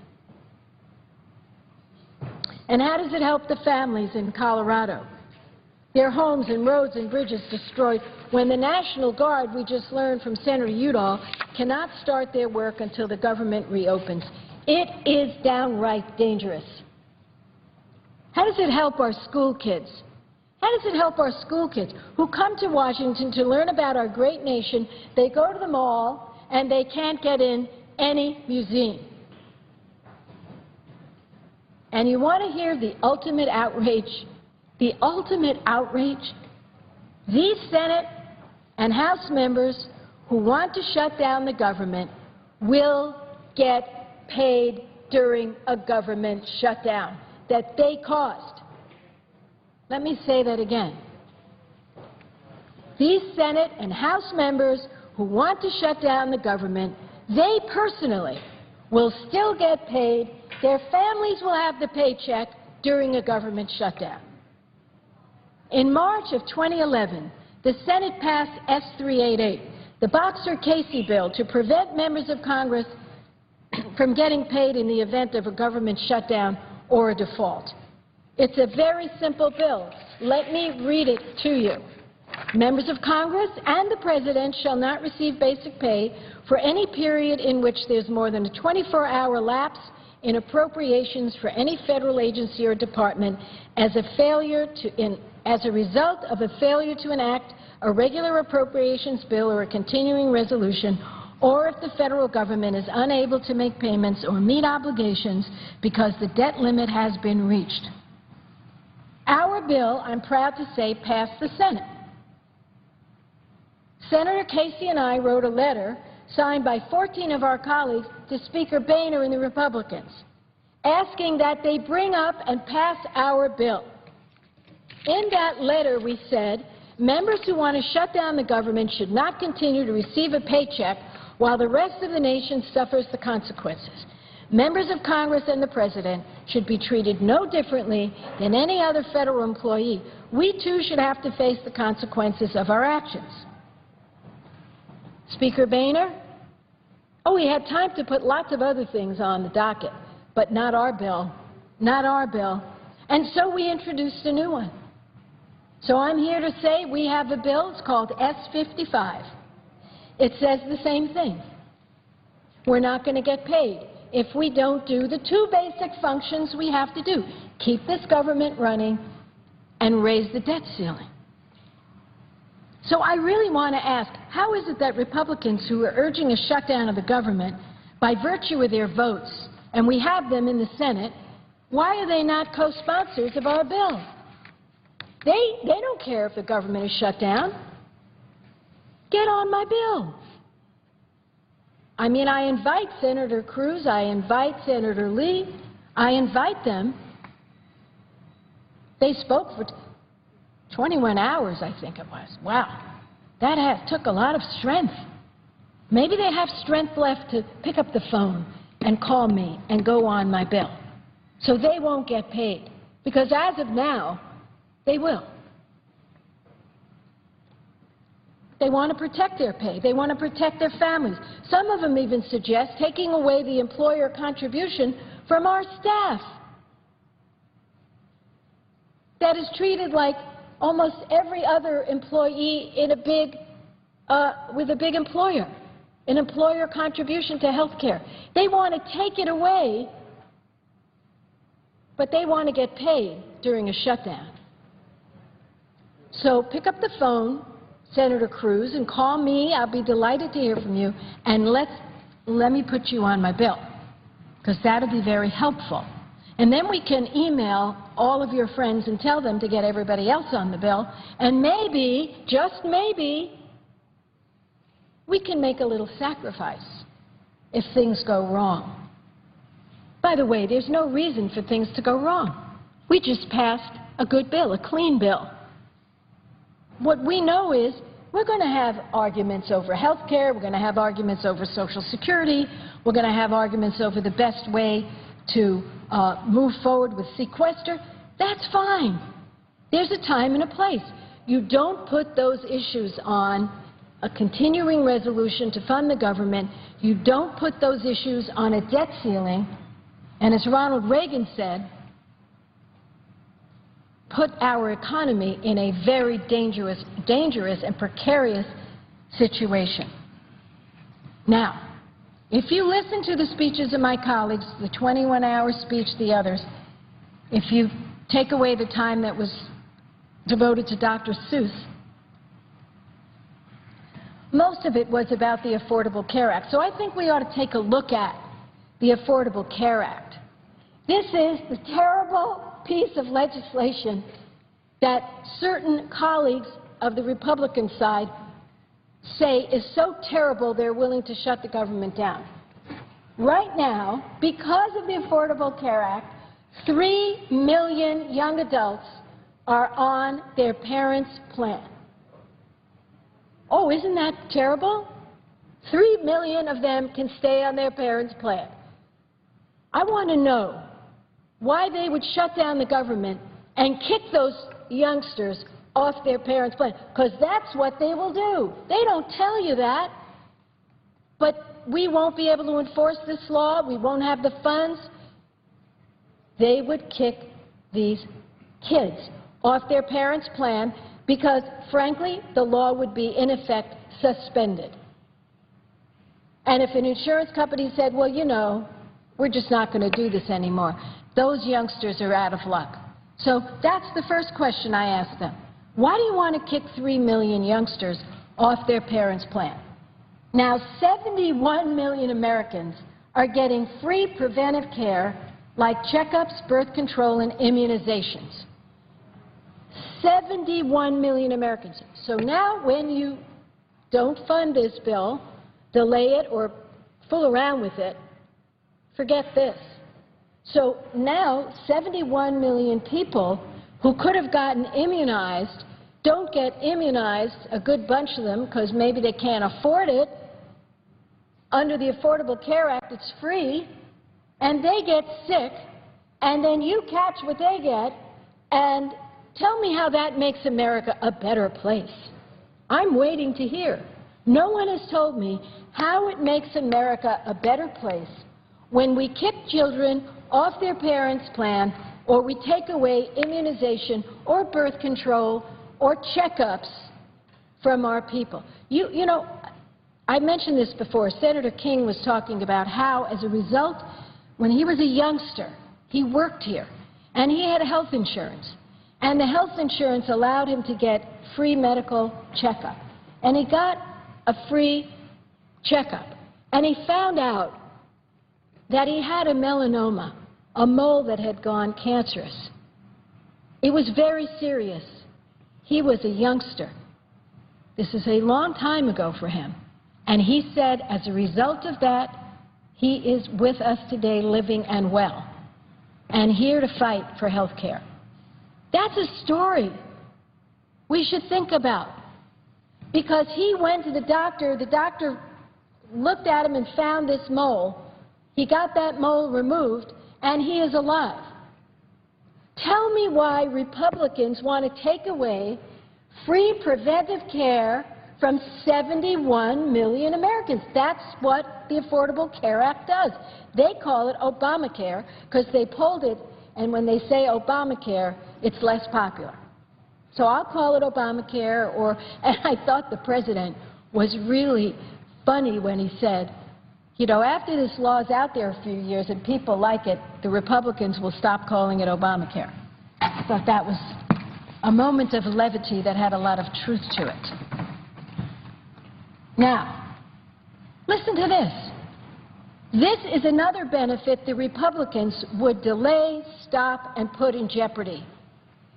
And how does it help the families in Colorado? Their homes and roads and bridges destroyed when the National Guard, we just learned from Senator Udall, cannot start their work until the government reopens. It is downright dangerous. How does it help our school kids? How does it help our school kids who come to Washington to learn about our great nation? They go to the mall and they can't get in any museum. And you want to hear the ultimate outrage? The ultimate outrage? These Senate and House members who want to shut down the government will get paid during a government shutdown that they caused. Let me say that again. These Senate and House members who want to shut down the government, they personally will still get paid. Their families will have the paycheck during a government shutdown. In March of 2011, the Senate passed S-388, the Boxer-Casey bill, to prevent members of Congress from getting paid in the event of a government shutdown or a default. It's a very simple bill. Let me read it to you. Members of Congress and the President shall not receive basic pay for any period in which there's more than a 24-hour lapse in appropriations for any federal agency or department as a result of a failure to enact a regular appropriations bill or a continuing resolution, or if the federal government is unable to make payments or meet obligations because the debt limit has been reached. Our bill, I'm proud to say, passed the Senate. Senator Casey and I wrote a letter signed by 14 of our colleagues to Speaker Boehner and the Republicans, asking that they bring up and pass our bill. In that letter, we said, members who want to shut down the government should not continue to receive a paycheck while the rest of the nation suffers the consequences. Members of Congress and the President should be treated no differently than any other federal employee. We, too, should have to face the consequences of our actions. Speaker Boehner? Oh, we had time to put lots of other things on the docket, but not our bill. Not our bill. And so we introduced a new one. So I'm here to say we have a bill. It's called S-55. It says the same thing. We're not going to get paid if we don't do the two basic functions we have to do: keep this government running and raise the debt ceiling. So I really want to ask, how is it that Republicans who are urging a shutdown of the government by virtue of their votes, and we have them in the Senate, why are they not co-sponsors of our bill? They don't care if the government is shut down. Get on my bill. I mean, I invite Senator Cruz, I invite Senator Lee, I invite them. They spoke for 21 hours, I think it was. Wow. That took a lot of strength. Maybe they have strength left to pick up the phone and call me and go on my bill. So they won't get paid. Because as of now, they will. They want to protect their pay. They want to protect their families. Some of them even suggest taking away the employer contribution from our staff that is treated like almost every other employee in with a big employer, an employer contribution to health care. They want to take it away, but they want to get paid during a shutdown. So pick up the phone, Senator Cruz, and call me. I'll be delighted to hear from you, and let me put you on my bill, because that'll be very helpful. And then we can email all of your friends and tell them to get everybody else on the bill, and maybe, just maybe, we can make a little sacrifice if things go wrong. By the way, there's no reason for things to go wrong. We just passed a good bill, a clean bill. What we know is we're going to have arguments over health care, we're going to have arguments over Social Security, we're going to have arguments over the best way to move forward with sequester. That's fine. There's a time and a place. You don't put those issues on a continuing resolution to fund the government. You don't put those issues on a debt ceiling. And as Ronald Reagan said, put our economy in a very dangerous and precarious situation. Now, if you listen to the speeches of my colleagues, the 21-hour speech, the others, if you take away the time that was devoted to Dr. Seuss, most of it was about the Affordable Care Act. So I think we ought to take a look at the Affordable Care Act. This is the terrible piece of legislation that certain colleagues of the Republican side say is so terrible they're willing to shut the government down. Right now, because of the Affordable Care Act, 3 million young adults are on their parents' plan. Oh, isn't that terrible? 3 million of them can stay on their parents' plan. I want to know why they would shut down the government and kick those youngsters off their parents' plan, because that's what they will do. They don't tell you that, but we won't be able to enforce this law. We won't have the funds. They would kick these kids off their parents' plan because, frankly, the law would be, in effect, suspended. And if an insurance company said, well, you know, we're just not going to do this anymore, those youngsters are out of luck. So that's the first question I ask them. Why do you want to kick 3 million youngsters off their parents' plan? Now, 71 million Americans are getting free preventive care like checkups, birth control, and immunizations. 71 million Americans. So now when you don't fund this bill, delay it, or fool around with it, forget this. So now 71 million people who could have gotten immunized don't get immunized, a good bunch of them, because maybe they can't afford it. Under the Affordable Care Act, it's free, and they get sick, and then you catch what they get, and tell me how that makes America a better place. I'm waiting to hear. No one has told me how it makes America a better place when we kick children off their parents' plan, or we take away immunization or birth control or checkups from our people. You know, I mentioned this before. Senator King was talking about how, as a result, when he was a youngster, he worked here, and he had health insurance. And the health insurance allowed him to get free medical checkup. And he got a free checkup. And he found out that he had a melanoma, a mole that had gone cancerous. It was very serious. He was a youngster. This is a long time ago for him. And he said, as a result of that, he is with us today, living and well, and here to fight for health care. That's a story we should think about, because he went to the doctor looked at him and found this mole. He got that mole removed, and he is alive. Tell me why Republicans want to take away free preventive care from 71 million Americans. That's what the Affordable Care Act does. They call it Obamacare because they pulled it, and when they say Obamacare, it's less popular. So I'll call it Obamacare, and I thought the president was really funny when he said, you know, after this law is out there a few years and people like it, the Republicans will stop calling it Obamacare. I thought that was a moment of levity that had a lot of truth to it. Now, listen to this. This is another benefit the Republicans would delay, stop, and put in jeopardy.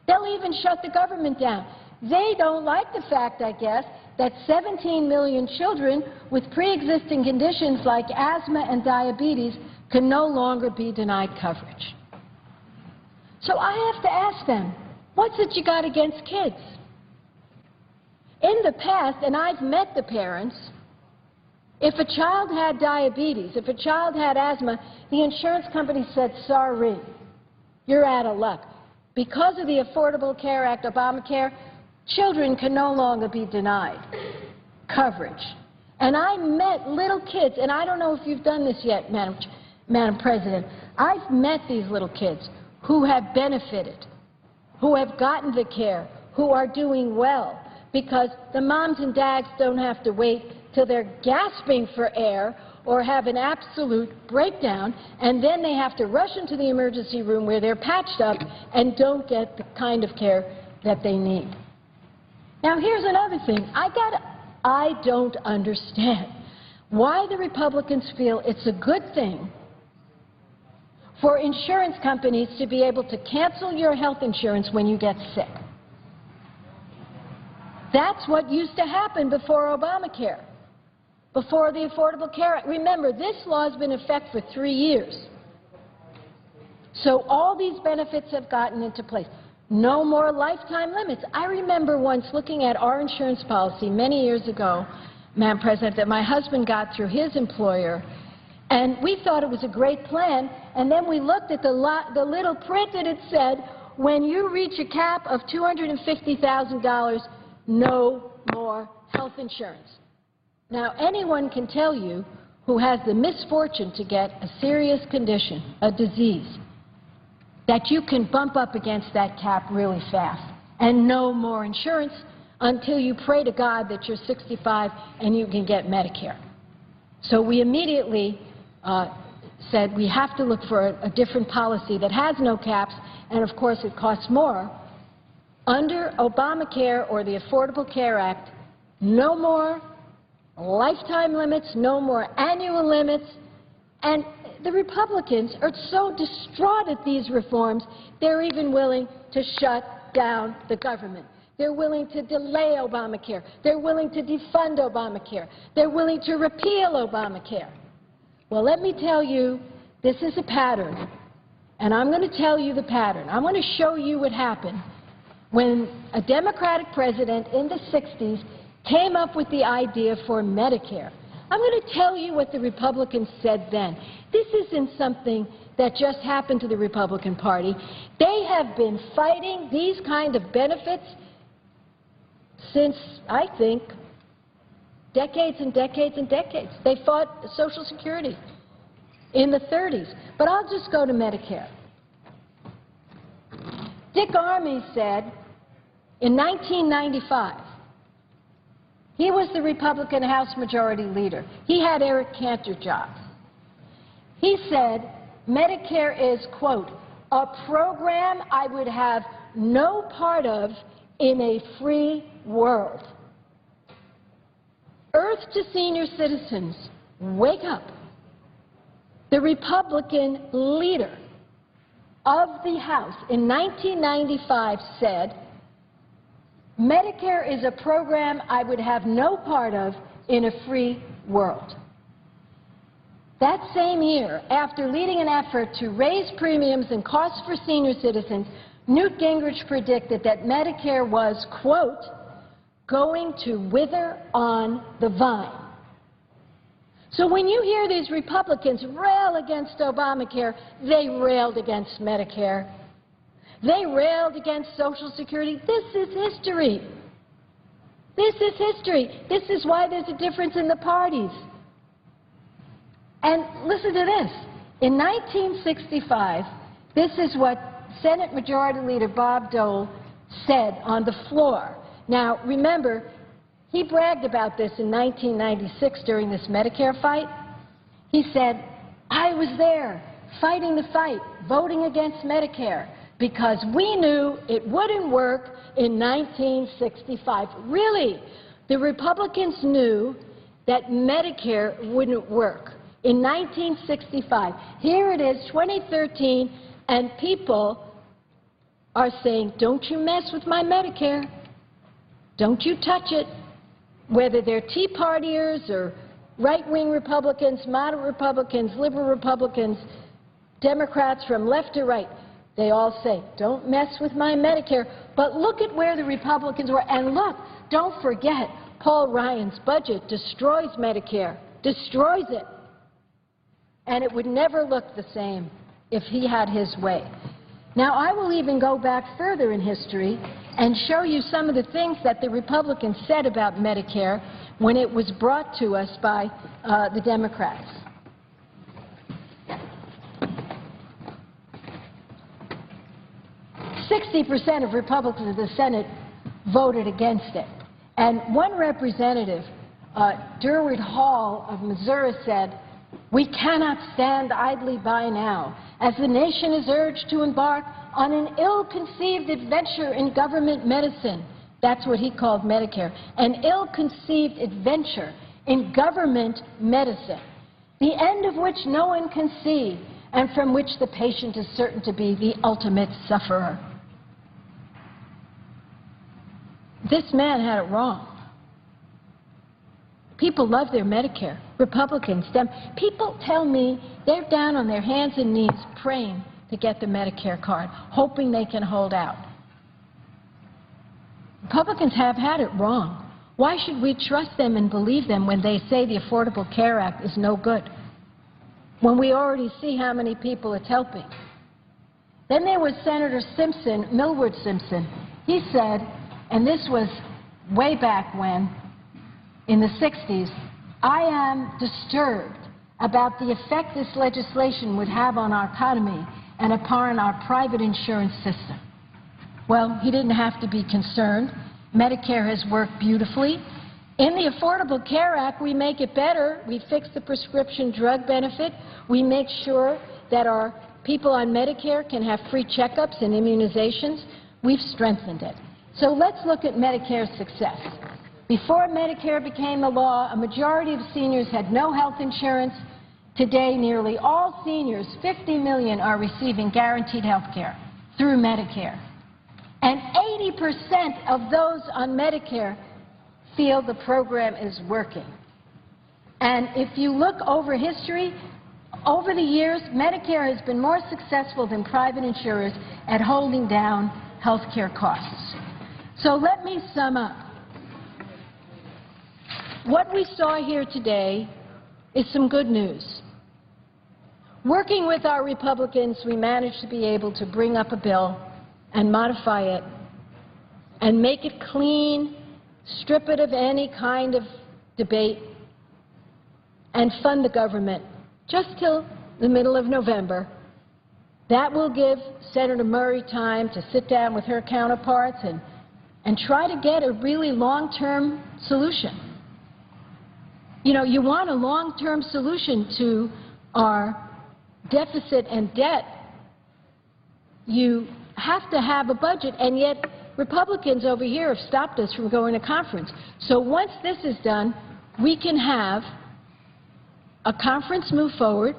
They'll even shut the government down. They don't like the fact, I guess, that 17 million children with pre-existing conditions like asthma and diabetes can no longer be denied coverage. So I have to ask them, what's it you got against kids? In the past, and I've met the parents, if a child had diabetes, if a child had asthma, the insurance company said, sorry, you're out of luck. Because of the Affordable Care Act, Obamacare, children can no longer be denied coverage. And I met little kids, and I don't know if you've done this yet, Madam President. I've met these little kids who have benefited, who have gotten the care, who are doing well, because the moms and dads don't have to wait till they're gasping for air or have an absolute breakdown, and then they have to rush into the emergency room where they're patched up and don't get the kind of care that they need. Now, here's another thing. I don't understand why the Republicans feel it's a good thing for insurance companies to be able to cancel your health insurance when you get sick. That's what used to happen before Obamacare, before the Affordable Care Act. Remember, this law has been in effect for 3 years. So all these benefits have gotten into place. No more lifetime limits. I remember once looking at our insurance policy many years ago, Madam President, that my husband got through his employer, and we thought it was a great plan, and then we looked at the little print and it said, when you reach a cap of $250,000, no more health insurance. Now, anyone can tell you who has the misfortune to get a serious condition, a disease, that you can bump up against that cap really fast and no more insurance until you pray to God that you're 65 and you can get Medicare. So we immediately said we have to look for a different policy that has no caps, and of course it costs more. Under Obamacare or the Affordable Care Act, no more lifetime limits, no more annual limits, and the Republicans are so distraught at these reforms, they're even willing to shut down the government. They're willing to delay Obamacare. They're willing to defund Obamacare. They're willing to repeal Obamacare. Well, let me tell you, this is a pattern, and I'm going to tell you the pattern. I'm going to show you what happened when a Democratic president in the 60s came up with the idea for Medicare. I'm going to tell you what the Republicans said then. This isn't something that just happened to the Republican Party. They have been fighting these kind of benefits since, I think, decades and decades and decades. They fought Social Security in the 30s. But I'll just go to Medicare. Dick Armey said in 1995, he was the Republican House Majority Leader. He had Eric Cantor's job. He said Medicare is, quote, a program I would have no part of in a free world. Earth to senior citizens, wake up. The Republican leader of the House in 1995 said, Medicare is a program I would have no part of in a free world. That same year, after leading an effort to raise premiums and costs for senior citizens, Newt Gingrich predicted that Medicare was, quote, going to wither on the vine. So when you hear these Republicans rail against Obamacare, they railed against Medicare. They railed against Social Security. This is history. This is history. This is why there's a difference in the parties. And listen to this. In 1965, this is what Senate Majority Leader Bob Dole said on the floor. Now, remember, he bragged about this in 1996 during this Medicare fight. He said, I was there fighting the fight, voting against Medicare, because we knew it wouldn't work in 1965. Really, the Republicans knew that Medicare wouldn't work in 1965. Here it is, 2013, and people are saying, don't you mess with my Medicare. Don't you touch it. Whether they're Tea Partiers or right-wing Republicans, moderate Republicans, liberal Republicans, Democrats from left to right, they all say, don't mess with my Medicare. But look at where the Republicans were. And look, don't forget, Paul Ryan's budget destroys Medicare, destroys it. And it would never look the same if he had his way. Now, I will even go back further in history and show you some of the things that the Republicans said about Medicare when it was brought to us by the Democrats. 60% of Republicans in the Senate voted against it. And one representative, Durward Hall of Missouri, said, "We cannot stand idly by now as the nation is urged to embark on an ill-conceived adventure in government medicine." That's what he called Medicare, an ill-conceived adventure in government medicine, the end of which no one can see and from which the patient is certain to be the ultimate sufferer. This man had it wrong. People love their Medicare. Republicans, people tell me they're down on their hands and knees praying to get the Medicare card, hoping they can hold out. Republicans have had it wrong. Why should we trust them and believe them when they say the Affordable Care Act is no good, when we already see how many people it's helping? Then there was Senator Simpson, Millward Simpson. He said, and this was way back when, in the 60s, "I am disturbed about the effect this legislation would have on our economy and upon our private insurance system." Well, he didn't have to be concerned. Medicare has worked beautifully. In the Affordable Care Act, we make it better. We fix the prescription drug benefit. We make sure that our people on Medicare can have free checkups and immunizations. We've strengthened it. So let's look at Medicare's success. Before Medicare became the law, a majority of seniors had no health insurance. Today, nearly all seniors, 50 million, are receiving guaranteed health care through Medicare. And 80% of those on Medicare feel the program is working. And if you look over history, over the years, Medicare has been more successful than private insurers at holding down health care costs. So let me sum up. What we saw here today is some good news. Working with our Republicans, we managed to be able to bring up a bill and modify it and make it clean, strip it of any kind of debate, and fund the government just till the middle of November. That will give Senator Murray time to sit down with her counterparts and try to get a really long-term solution. You know, you want a long-term solution to our deficit and debt. You have to have a budget, and yet Republicans over here have stopped us from going to conference. So once this is done, we can have a conference move forward,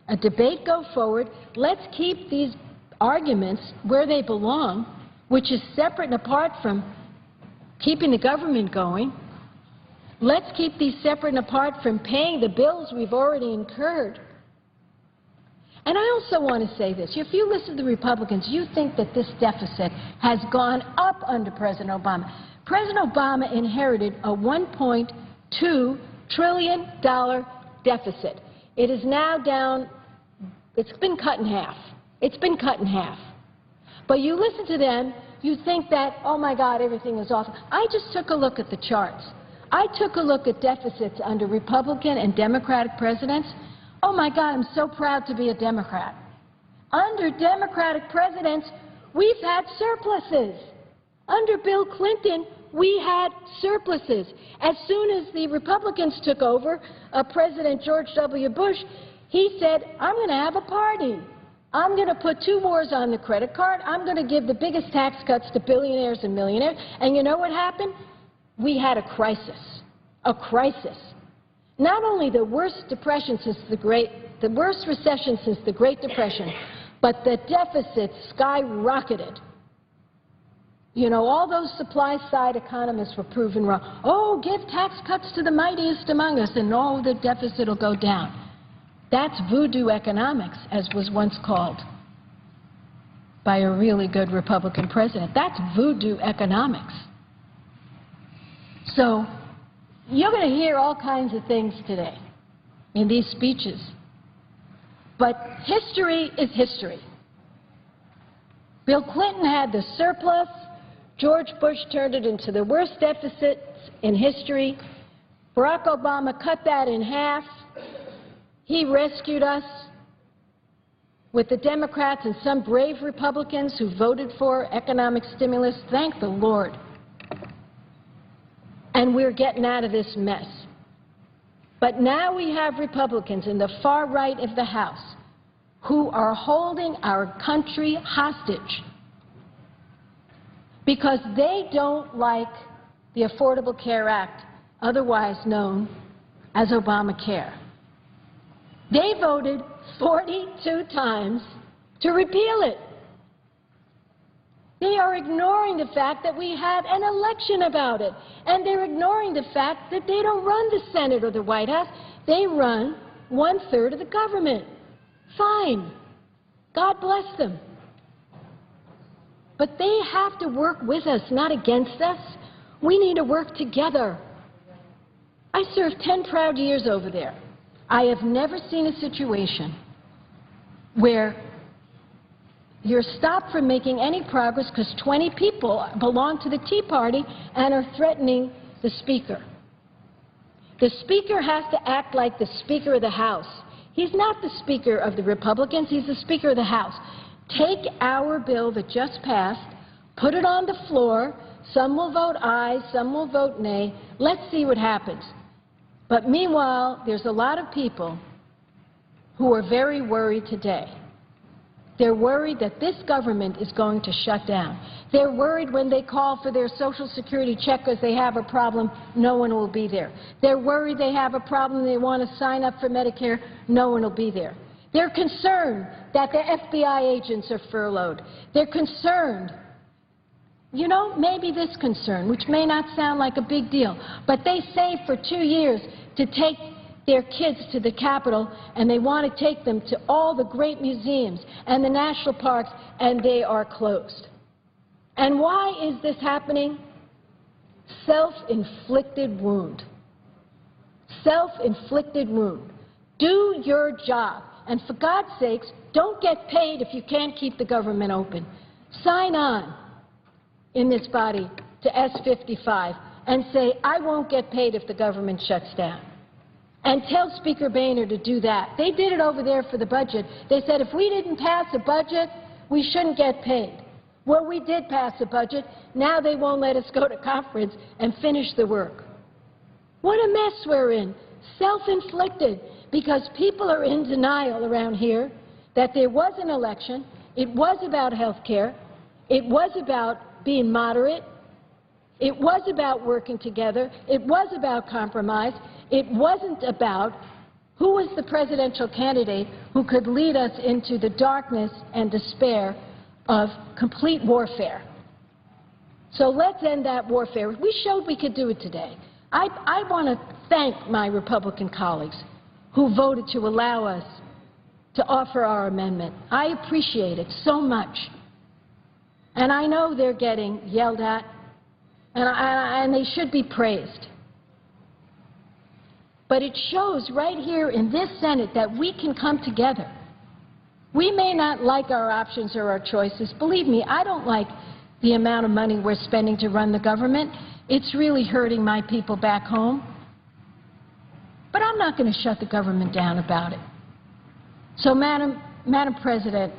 a debate go forward. Let's keep these arguments where they belong, which is separate and apart from keeping the government going. Let's keep these separate and apart from paying the bills we've already incurred. And I also want to say this. If you listen to the Republicans, you think that this deficit has gone up under President Obama. President Obama inherited a $1.2 trillion deficit. It is now down, it's been cut in half. It's been cut in half. But you listen to them, you think that, oh my God, everything is awful. I just took a look at the charts. I took a look at deficits under Republican and Democratic presidents. Oh my God, I'm so proud to be a Democrat. Under Democratic presidents, we've had surpluses. Under Bill Clinton, we had surpluses. As soon as the Republicans took over, President George W. Bush, he said, I'm going to have a party. I'm going to put 2 wars on the credit card. I'm going to give the biggest tax cuts to billionaires and millionaires. And you know what happened? We had a crisis. A crisis. not only the worst recession since the Great Depression, but the deficit skyrocketed. You know, all those supply-side economists were proven wrong. Oh, give tax cuts to the mightiest among us, and all the deficit will go down. That's voodoo economics, as was once called by a really good Republican president. That's voodoo economics. So you're going to hear all kinds of things today in these speeches. But history is history. Bill Clinton had the surplus. George Bush turned it into the worst deficits in history. Barack Obama cut that in half. He rescued us with the Democrats and some brave Republicans who voted for economic stimulus. Thank the Lord. And we're getting out of this mess. But now we have Republicans in the far right of the House who are holding our country hostage because they don't like the Affordable Care Act, otherwise known as Obamacare. They voted 42 times to repeal it. They are ignoring the fact that we had an election about it, and they're ignoring the fact that they don't run the Senate or the White House. They run 1/3 of the government. Fine. God bless them. But they have to work with us, not against us. We need to work together. I served 10 proud years over there. I have never seen a situation where you're stopped from making any progress because 20 people belong to the Tea Party and are threatening the Speaker. The Speaker has to act like the Speaker of the House. He's not the Speaker of the Republicans, he's the Speaker of the House. Take our bill that just passed, put it on the floor, some will vote aye, some will vote nay, let's see what happens. But meanwhile, there's a lot of people who are very worried today. They're worried that this government is going to shut down. They're worried when they call for their Social Security check because they have a problem, no one will be there. They're worried they have a problem, they want to sign up for Medicare, no one will be there. They're concerned that the FBI agents are furloughed. They're concerned, you know, maybe this concern, which may not sound like a big deal, but they saved for 2 years to take their kids to the Capitol, and they want to take them to all the great museums and the national parks, and they are closed. And why is this happening? Self-inflicted wound. Self-inflicted wound. Do your job. And for God's sakes, don't get paid if you can't keep the government open. Sign on in this body to S-55 and say, I won't get paid if the government shuts down. And tell Speaker Boehner to do that. They did it over there for the budget. They said if we didn't pass a budget, we shouldn't get paid. Well, we did pass a budget. Now they won't let us go to conference and finish the work. What a mess we're in. Self-inflicted, because people are in denial around here that there was an election, it was about health care, it was about being moderate, it was about working together, it was about compromise, it wasn't about who was the presidential candidate who could lead us into the darkness and despair of complete warfare. So let's end that warfare. We showed we could do it today. I want to thank my Republican colleagues who voted to allow us to offer our amendment. I appreciate it so much. And I know they're getting yelled at, and they should be praised. But it shows right here in this Senate that we can come together. We may not like our options or our choices. Believe me, I don't like the amount of money we're spending to run the government. It's really hurting my people back home. But I'm not going to shut the government down about it. So, Madam President,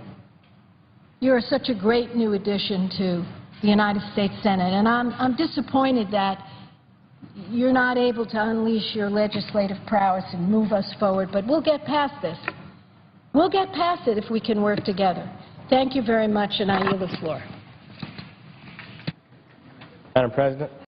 you're such a great new addition to the United States Senate, and I'm disappointed that you're not able to unleash your legislative prowess and move us forward, but we'll get past this. We'll get past it if we can work together. Thank you very much, and I yield the floor. Madam President.